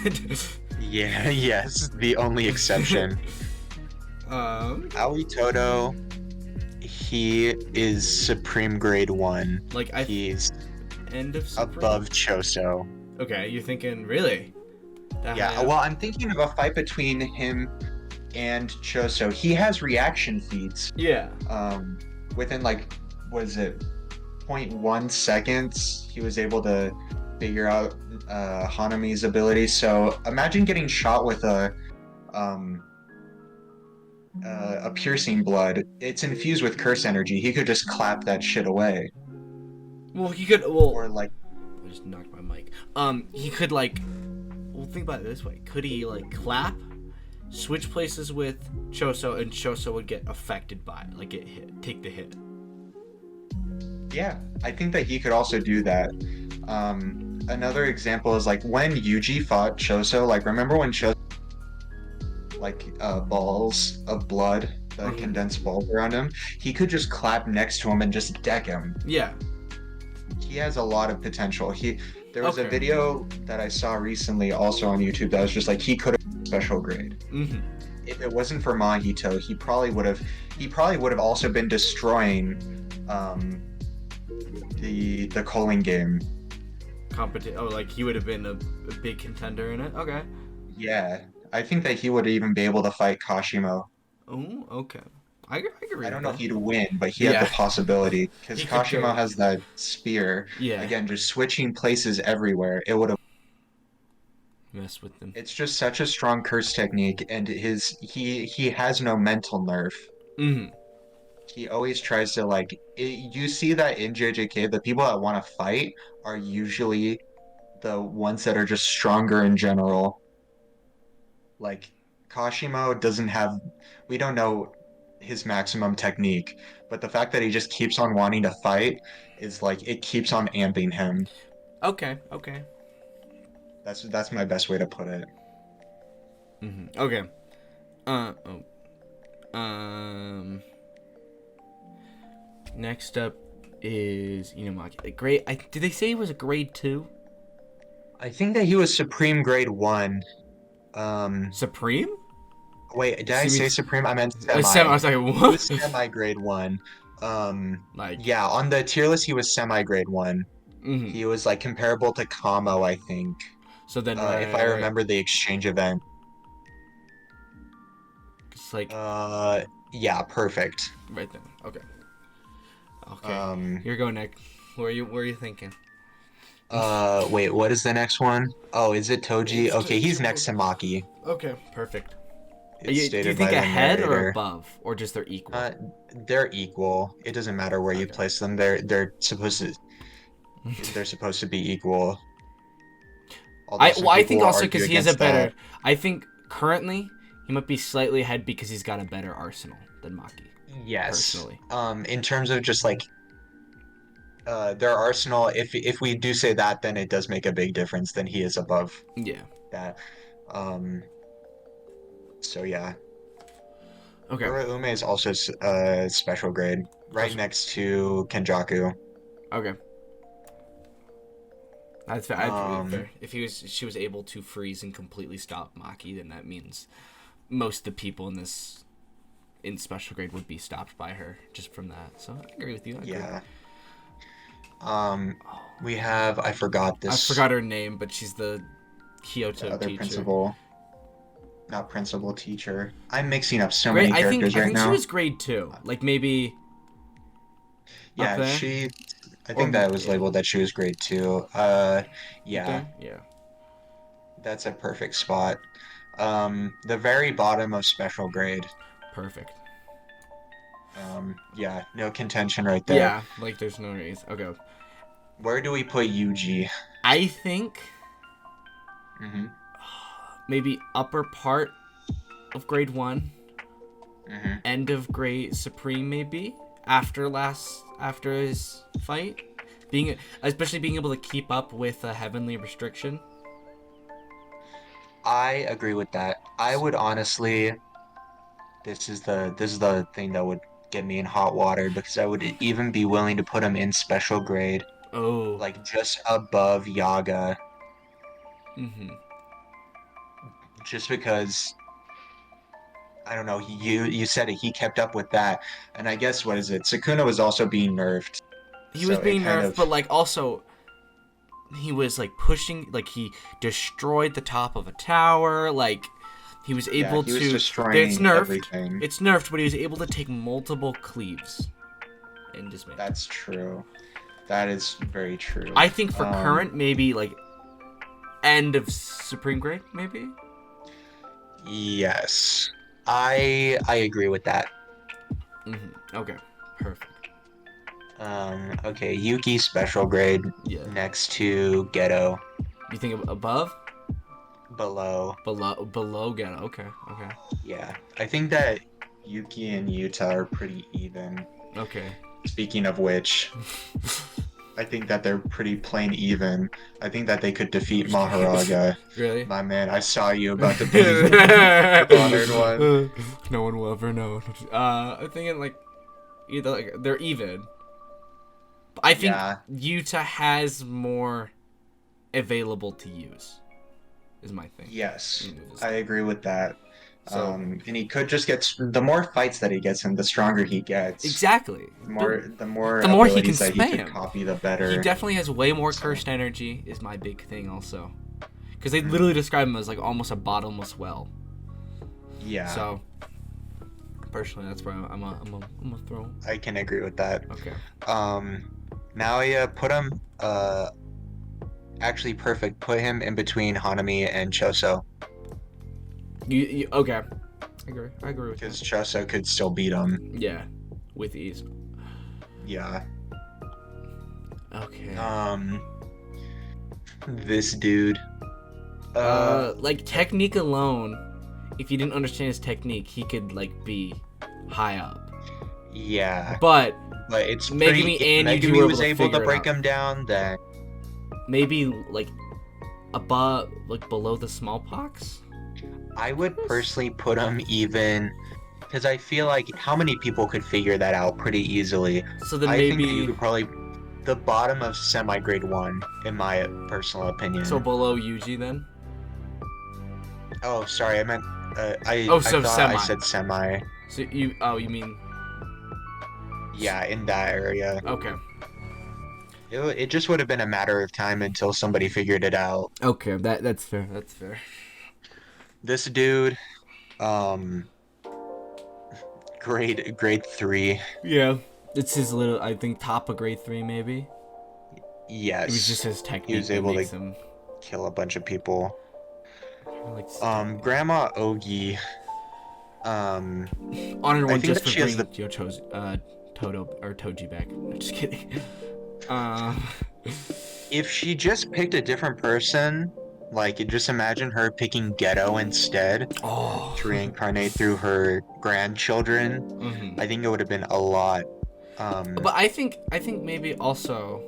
Yeah. Yes. The only exception. Aoi Todo. He is Supreme grade 1. He's end of Supreme? Above Choso. Okay, you're thinking really? Yeah. Well, I'm thinking of a fight between him and Choso. He has reaction feeds. Yeah. Within like, what is it, 0.1 seconds, he was able to figure out Hanami's ability. So imagine getting shot with um, a piercing blood. It's infused with curse energy. He could just clap that shit away. Well, he could. Well, Or like, I just knocked my mic. He could like. Well, think about it this way. Could he like clap, switch places with Choso, and Choso would get affected by it, like take the hit? yeah, I think that he could also do that. Another example is like when Yuji fought Choso. Like, remember when Choso like balls of blood, the condensed balls around him? He could just clap next to him and just deck him. Yeah. He has a lot of potential. There was a video that I saw recently also on YouTube that was just like he could have special grade. Mm-hmm. If it wasn't for Mahito, he probably would have also been destroying the Calling game. Like he would have been a big contender in it. Okay. Yeah. I think that he would even be able to fight Kashimo. Oh, okay. I agree. I don't know with if that. he'd win, but he had the possibility because He could Kashimo go- has that spear. Yeah. Again, just switching places everywhere. It would have. Mess with them. It's just such a strong curse technique, and he has no mental nerf. Mm-hmm. He always tries to you see that in JJK, the people that want to fight are usually the ones that are just stronger in general. Like Kashimo doesn't have, we don't know his maximum technique, but the fact that he just keeps on wanting to fight is like it keeps on amping him. Okay. That's my best way to put it. Mm-hmm. Okay. Next up is Inumaki. Grade. Did they say he was a grade 2? I think that he was Supreme Grade 1. Supreme? Wait, did I say Supreme? I meant I Semi. was like, He what? was Semi Grade 1. Like. Yeah, on the tier list he was Semi Grade 1. Mm-hmm. He was like comparable to Kamo, I think. So then, if I remember the exchange event. It's like. Yeah, perfect. Right then. Okay. Here you go, Nick. Where are you thinking? Wait, what is the next one? Oh, is it Toji? Okay, he's next to Maki. Okay, perfect. Do It's you stated think by the ahead or narrator. above, or just they're equal? They're equal. It doesn't matter where you place them. They're supposed to be equal. I think also because he has a better. I think currently he might be slightly ahead because he's got a better arsenal than Maki. Yes. Personally. In terms of just like their arsenal, if we do say that, then it does make a big difference. Then he is above. Yeah. That. So yeah. Okay. Uraume is also special grade, right next to Kenjaku. Okay. That's fair. Fair. If she was able to freeze and completely stop Maki, then that means most of the people in special grade would be stopped by her just from that. So I agree with you. Yeah. We have, I forgot her name, but she's the Kyoto other teacher. principal. Not principal, teacher. I'm mixing up so many characters right now. I think she was grade 2. Like maybe. Yeah, I think that was labeled that she was grade 2. Yeah. Okay, yeah. That's a perfect spot. The very bottom of special grade. Perfect. Yeah, no contention right there. Yeah, like there's no reason. Okay. Where do we put Yuji? I think Mm-hmm. maybe upper part of grade 1. Mm-hmm. End of grade Supreme maybe after his fight, especially being able to keep up with a heavenly restriction. I agree with that. I would honestly, this is the thing that would get me in hot water, because I would even be willing to put him in special grade. Oh. Like just above Yaga. Mm-hmm. Just because, I don't know, you said it, he kept up with that. And I guess, what is it? Sukuna was also being nerfed. He was being nerfed, but like also he was like pushing, like he destroyed the top of a tower, like He was Yeah, able he was to. destroying It's nerfed. everything. It's nerfed, but he was able to take multiple cleaves and dismantle. That's true. That is very true. I think for current, maybe like end of Supreme Grade, maybe. Yes, I agree with that. Okay, perfect. Okay, Yuki special grade Yeah. next to Ghetto, You think above, below. below Ghetto? Okay. Yeah, I think that Yuki and Yuta are pretty even. Okay. Speaking of which, I think that they're pretty plain even. I think that they could defeat Maharaga. Really? My man, I saw you about to be the honored one. No one will ever know. I think it like either like they're even. I think Yeah. Utah has more available to use. Is my thing. Yes, I agree with that. So And he could just get the more fights that he gets in, the stronger he gets. exactly. The more The more he can abilities that he spam. could copy, the better. He definitely has way more cursed energy. Is my big thing also, because they literally describe him as like almost a bottomless well. Yeah. So personally, that's where I'm a throw. I can agree with that. Okay. Now I put him actually perfect. Put him in between Hanami and Choso. You okay? I agree with Because that. Choso could still beat him. Yeah, with ease. Yeah. Okay. This dude. Like technique alone, if you didn't understand his technique, he could like be high up. Yeah. But it's Megumi pretty, and Yuji Megumi were able was to able figure to it break out. him down. Then maybe like above, like below the smallpox. I would personally put him even, because I feel like how many people could figure that out pretty easily. So then I think that you maybe could probably the bottom of semi-grade 1, in my personal opinion. so below Yuji then. Oh, sorry, I meant I So thought semi. I said semi. So you mean Yeah, in that area. okay. It just would have been a matter of time until somebody figured it out. Okay, that's fair. That's fair. This dude, grade 3. Yeah, it's his little. I think top of grade 3 maybe. Yes. It was just his technique. was that able to makes him kill a bunch of people. like Grandma Ogi. honored I one think just that for she has bringing Toto or Toji back. I'm just kidding. If she just picked a different person, like just imagine her picking Ghetto instead Oh. to reincarnate through her grandchildren. Mm-hmm. I think it would have been a lot. But I think maybe also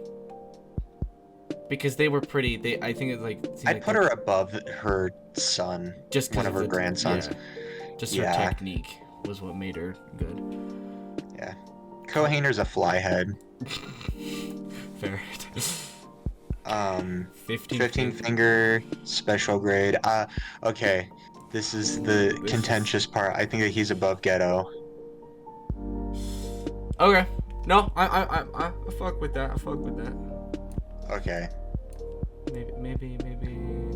because they were pretty. I think it's like. I'd put her above her son, just one of her grandsons. Yeah, just Yeah. her technique was what made her good. Yeah, Koheiner's a flyhead. Fair. 15 finger special grade. Okay, this is the contentious part. I think that he's above Ghetto. Okay. No, I fuck with that. I fuck with that. Okay. Maybe.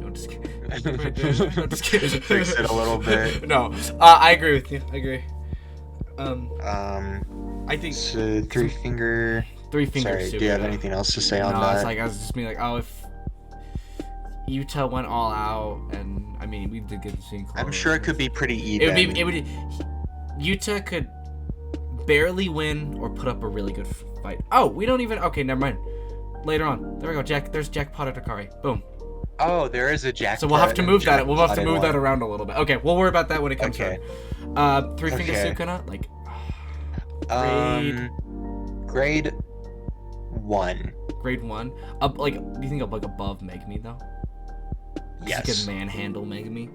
No, just kidding. No, just kidding. Fix it a little bit. No, I agree with you. I agree. I think So 3 finger. 3 fingers. Sorry, super do you have good. anything else to say on No, that? it's like I was just being like, oh, if Utah went all out, and I mean, we did get the scene. I'm sure it could be pretty even. It would. Utah could barely win or put up a really good fight. Oh, we don't even. Okay, never mind. Later on, there we go. There's Jackpot Takari. Boom. Oh, there is a jack. So we'll have to move that. We'll have to move that one. around a little bit. Okay, we'll worry about that when it comes Okay. to 3 finger Okay. Sukuna. Like Grade 1. grade 1. Up like, do you think like above Megumi though? 'Cause Yes. he could manhandle Megumi.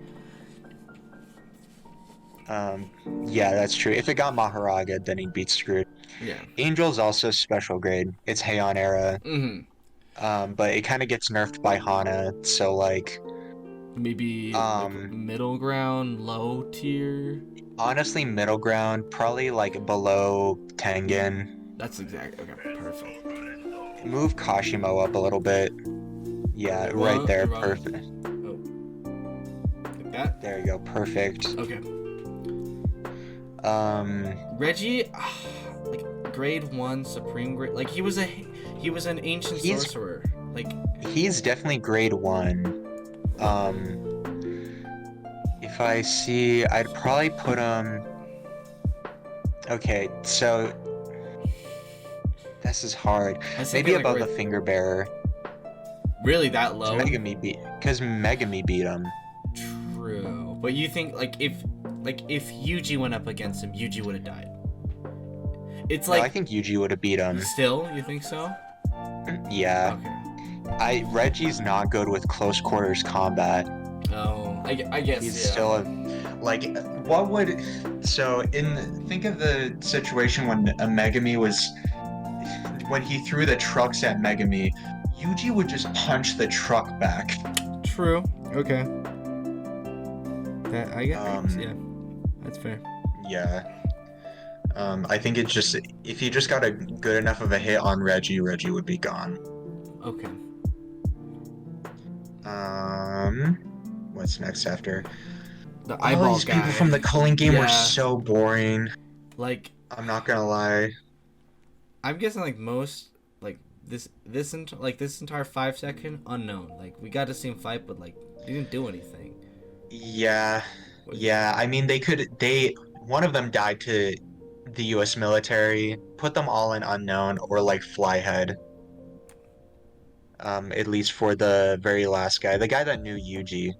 Yeah, that's true. If it got Maharaga, then he'd be screwed. Yeah. Angel's also special grade. It's Heian era. Mm-hmm. But it kind of gets nerfed by Hana, so like Maybe like middle ground, low tier. honestly middle ground, probably like below Tengen. That's exactly okay. Perfect. Move Kashimo up a little bit. Yeah, right there, perfect. Oh. Like that? There you go. Perfect. Okay. Um, Reggie, like grade 1 supreme grade. Like he was an ancient He's- sorcerer. Like he's definitely grade 1. If I see, I'd probably put him. Okay, so this is hard. I was Maybe thinking, like, above the finger bearer. really that low? Because Megami beat him. True. But you think like if Yuji went up against him, Yuji would have died. It's No, I like think Yuji would have beat him. still, you think so? Yeah. Okay. Reggie's not good with close quarters combat. Oh, I guess He's yeah. still think of the situation when when he threw the trucks at Megami, Yuji would just punch the truck back. True. Okay. That I guess Um, that's fair. Yeah. I think it's just if he just got a good enough of a hit on Reggie would be gone. Okay. What's next after? The All eyeball these guy. people from the culling game were Yeah. so boring. Like I'm not gonna lie. I'm guessing like most like this entire 5-second unknown. Like we got to see him fight, but like he didn't do anything. Yeah. Yeah, I mean one of them died to the US military, put them all in unknown or like Flyhead. At least for the very last guy, the guy that knew Yuji.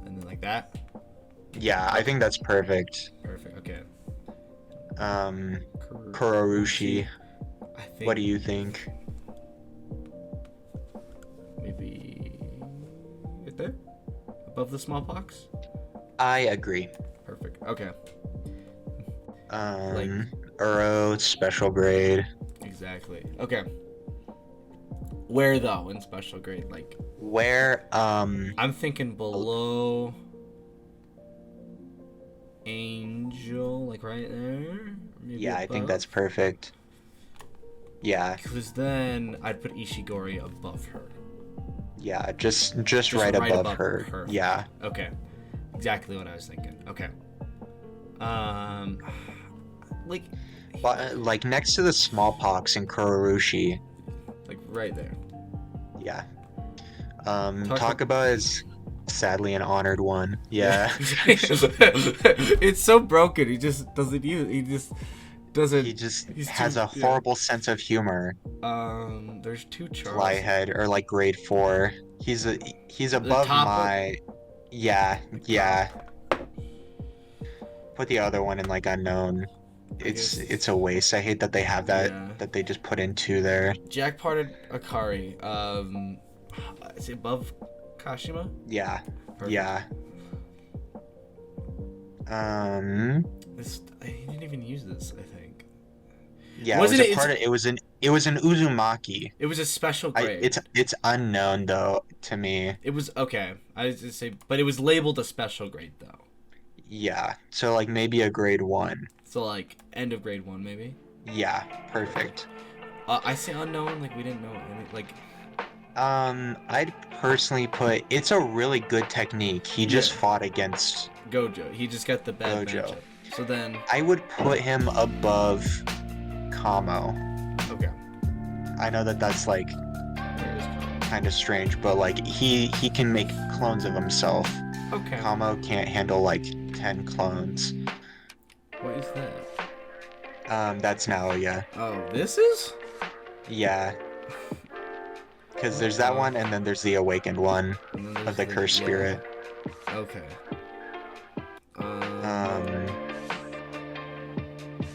And then like that. Yeah, I think that's perfect. Perfect. Okay. Kurorushi, I think what do you think? maybe right there? Above the smallpox? I agree. Perfect. Okay. Um, Uro, special grade. Exactly. Okay. Where though in special grade? Like Where, I'm thinking below Angel, like right there. Maybe yeah, I think above? that's perfect. Yeah, Because then I'd put Ishigori above her. yeah, just right above her. Yeah. Okay. Exactly what I was thinking. Okay. Like But, like, next to the smallpox in Kurorushi. right there. Yeah. Talk Talk about his sadly an honored one. Yeah. It's so broken. He just doesn't use. He just doesn't. He just he's has too- a horrible sense of humor. There's two Charles. Flyhead, or like grade 4. He's above top of- my. Yeah. Put the other one in like unknown. guess- It's a waste. I hate that they have that Yeah. that they just put in 2 there. Jack parted Akari. Is it above Kashima? Yeah. Perfect. Yeah. He didn't even use this. I think Yeah. Wasn't it was an Uzumaki. it was a special grade. It's unknown though to me. It was okay. I was just say, but it was labeled a special grade though. Yeah. So like maybe a grade 1. So like end of grade 1 maybe. Yeah. Perfect. I say unknown. Like we didn't know any. Like I'd personally put it's a really good technique. He just fought against. Gojo. He just got the bad Gojo. matchup. So then. I would put him above Kamo. Okay. I know that's like Where is Kamo? kind of strange, but like he can make clones of himself. Okay. Kamo can't handle like 10 clones. What is that? That's Naoya. Oh, this is. Yeah. Because there's that one, and then there's the awakened one And then of there's the cursed yeah. spirit. Okay.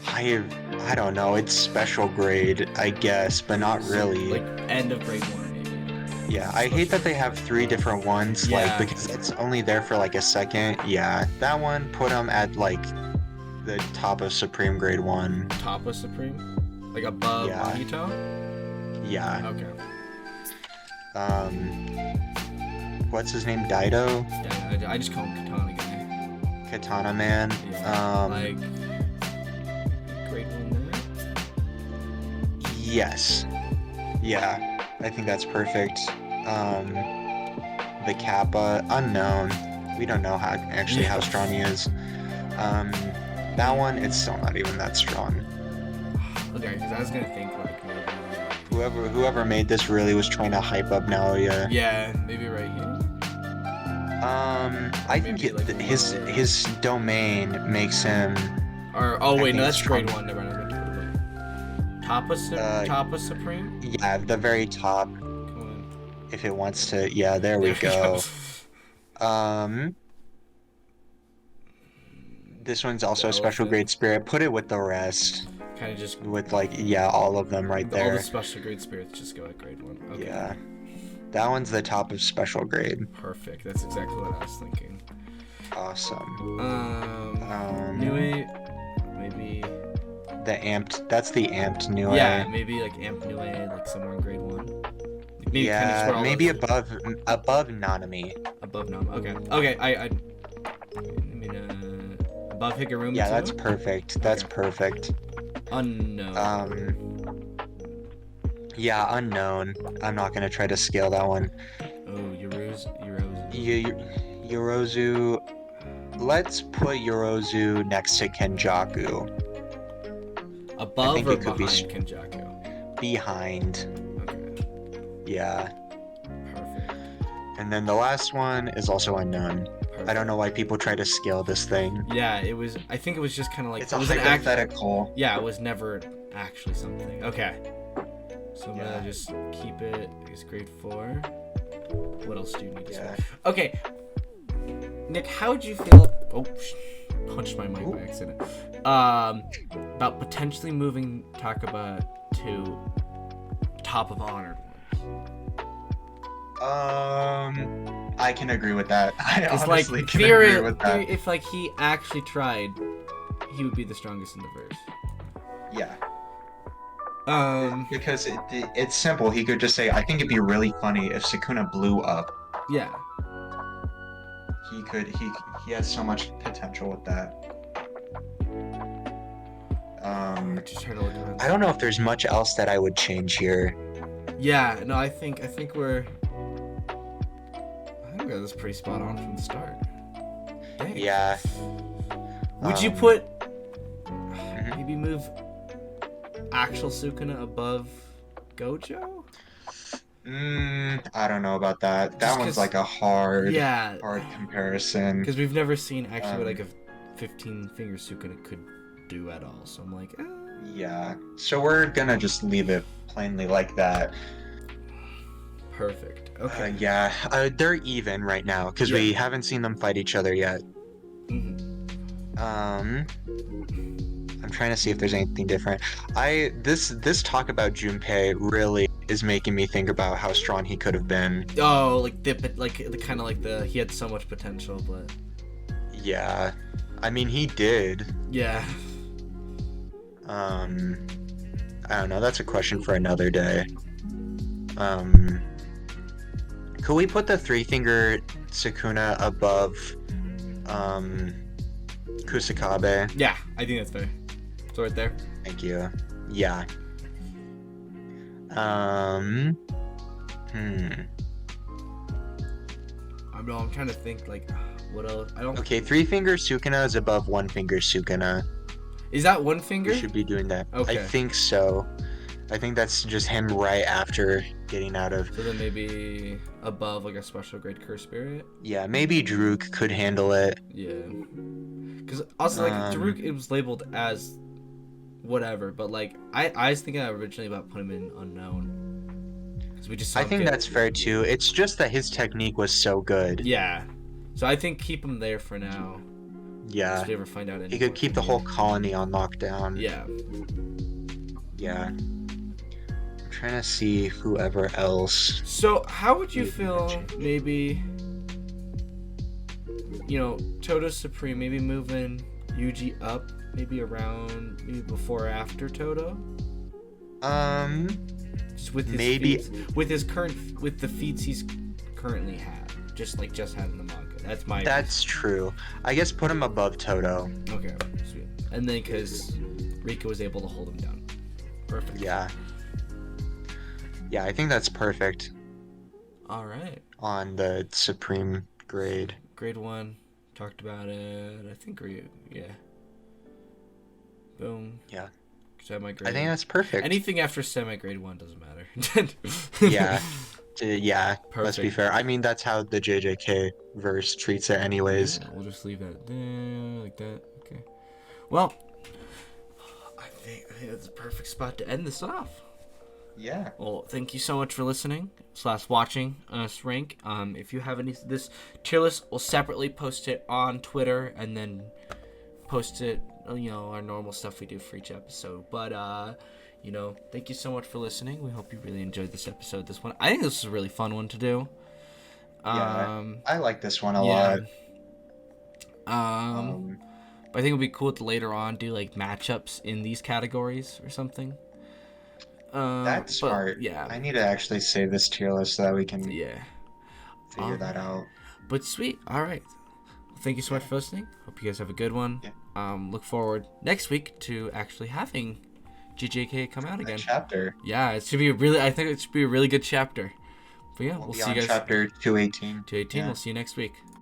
I don't know. It's special grade, I guess, but not really. Like end of grade 1 maybe. Yeah, I hate that they have 3 different ones, Yeah. like, because it's only there for like a second. Yeah, that one, put them at like the top of Supreme Grade 1. Top of Supreme? Like above Yeah. Mahito? Yeah. Okay. What's his name? Daido? Yeah, I just call him Katana guy. Katana Man? Yeah. Like grade 1 there? Yes. Yeah, I think that's perfect. the Kappa, unknown. We don't know how strong he is. That one, it's still not even that strong. Okay, because I was gonna think like maybe. Whoever made this really was trying to hype up Naoya. Yeah, maybe right here. I think Maybe, like, his domain makes him. Or I wait, think no, that's strong. grade 1. Never mind. Tapa Supreme. Yeah, the very top. Come on. If it wants to, yeah, there we go. This one's also a special Elephant. grade spirit. Put it with the rest. Kind of just With like, yeah, all of them right all there. the special grade spirits just go at grade 1. Okay. Yeah. That one's the top of special grade. Perfect. That's exactly what I was thinking. Awesome. New A, maybe. That's the amped new A. Yeah, maybe like amp New A, like somewhere in grade 1. Maybe Yeah, maybe above above Nanami. Nam. Okay. I mean, above Higurumi. Yeah, too? that's perfect. That's Okay. perfect. Unknown. Yeah, unknown. I'm not gonna try to scale that one. Oh, Yorozu. Yorozu. Let's put Yorozu next to Kenjaku. Above think or it could be behind Kenjaku? Behind. Okay, Yeah. perfect. And then the last one is also unknown. I don't know why people try to scale this thing. Yeah, it was. I think it was just kind of like It's a it was an act. hypothetical. Yeah, it was never actually something. Okay. So I'm Yeah. gonna just keep it as grade 4. What else do you need to Yeah. say? Okay. Nick, how would you feel? Oh, punched my mic by accident. About potentially moving Takaba to top of honored ones. I can agree with that. I It's honestly like can agree with that. if like he actually tried, he would be the strongest in the verse. Yeah. Um. Because it's simple. He could just say, I think it'd be really funny if Sukuna blew up. Yeah. He has so much potential with that. Just trying to look around. I don't know if there's much else that I would change here. Yeah. No, I think we're. I think we got this pretty spot on from the start. Dang. Yeah. Would you put maybe move actual Sukuna above Gojo? I don't know about that. That Just one's 'cause- like a hard Yeah, comparison. because we've never seen actually like a 15-finger Sukuna could do at all. So I'm like, Yeah. So we're gonna just leave it plainly like that. perfect. Okay. Yeah. They're even right now because we haven't seen them fight each other yet. Mhm. I'm trying to see if there's anything different. This talk about Junpei really is making me think about how strong he could have been. Oh, like the kind of like he had so much potential, but Yeah. I mean, he did. yeah. I don't know. That's a question for another day. Could we put the 3-finger Sukuna above Kusakabe? Yeah, I think that's fair. So right there. Thank you. Yeah. I'm trying to think like what else. I don't. Okay, 3-finger Sukuna is above 1-finger Sukuna. Is that 1 finger? We should be doing that. Okay. I think so. I think that's just him right after getting out of. So then maybe above like a special grade curse spirit. Yeah, maybe Druk could handle it. Yeah. Because also like Daruk, it was labeled as whatever, but like I was thinking originally about putting him in unknown. Because we just saw I him think get- that's fair too. It's just that his technique was so good. Yeah. So I think keep him there for now. Yeah. If we ever find out any He could more keep the from whole here. colony on lockdown. Yeah. Yeah. I'm trying to see whoever else. So how would you Maybe feel change. maybe Toto Supreme, maybe moving Yuji up, maybe around maybe before or after Toto? Just with his Maybe- feats, with the feats he's currently had. Just had in the manga. That's my That's true. I guess put him above Toto. okay, sweet. And then because Rika was able to hold him down. Perfect. Yeah. Yeah, I think that's perfect. All right. on the supreme grade. Grade 1. Talked about it. I think yeah. Boom. Yeah. Semi-grade. I think that's perfect. Anything after semi-grade 1 doesn't matter. Yeah. Yeah, let's be Perfect. fair. I mean, that's how the JJK verse treats it anyways. Yeah, we'll just leave that there, like that. Okay. Well, I think that's a perfect spot to end this off. Yeah. Well, thank you so much for listening / watching us rank. If you have any this tier list, we'll separately post it on Twitter and then post it, our normal stuff we do for each episode. But thank you so much for listening. We hope you really enjoyed this episode. This one, I think this is a really fun one to do. Yeah, I like this one a yeah. lot. But I think it would be cool to later on do like matchups in these categories or something. That's smart. Yeah. I need to actually save this tier list so that we can Yeah. figure that out. But sweet. All right. Well, thank you so much for listening. Hope you guys have a good one. Yeah. Look forward next week to actually having GJK come out again. Chapter. Yeah, I think it should be a really good chapter. But yeah, we'll see you guys. Chapter 218. 218. Yeah. We'll see you next week.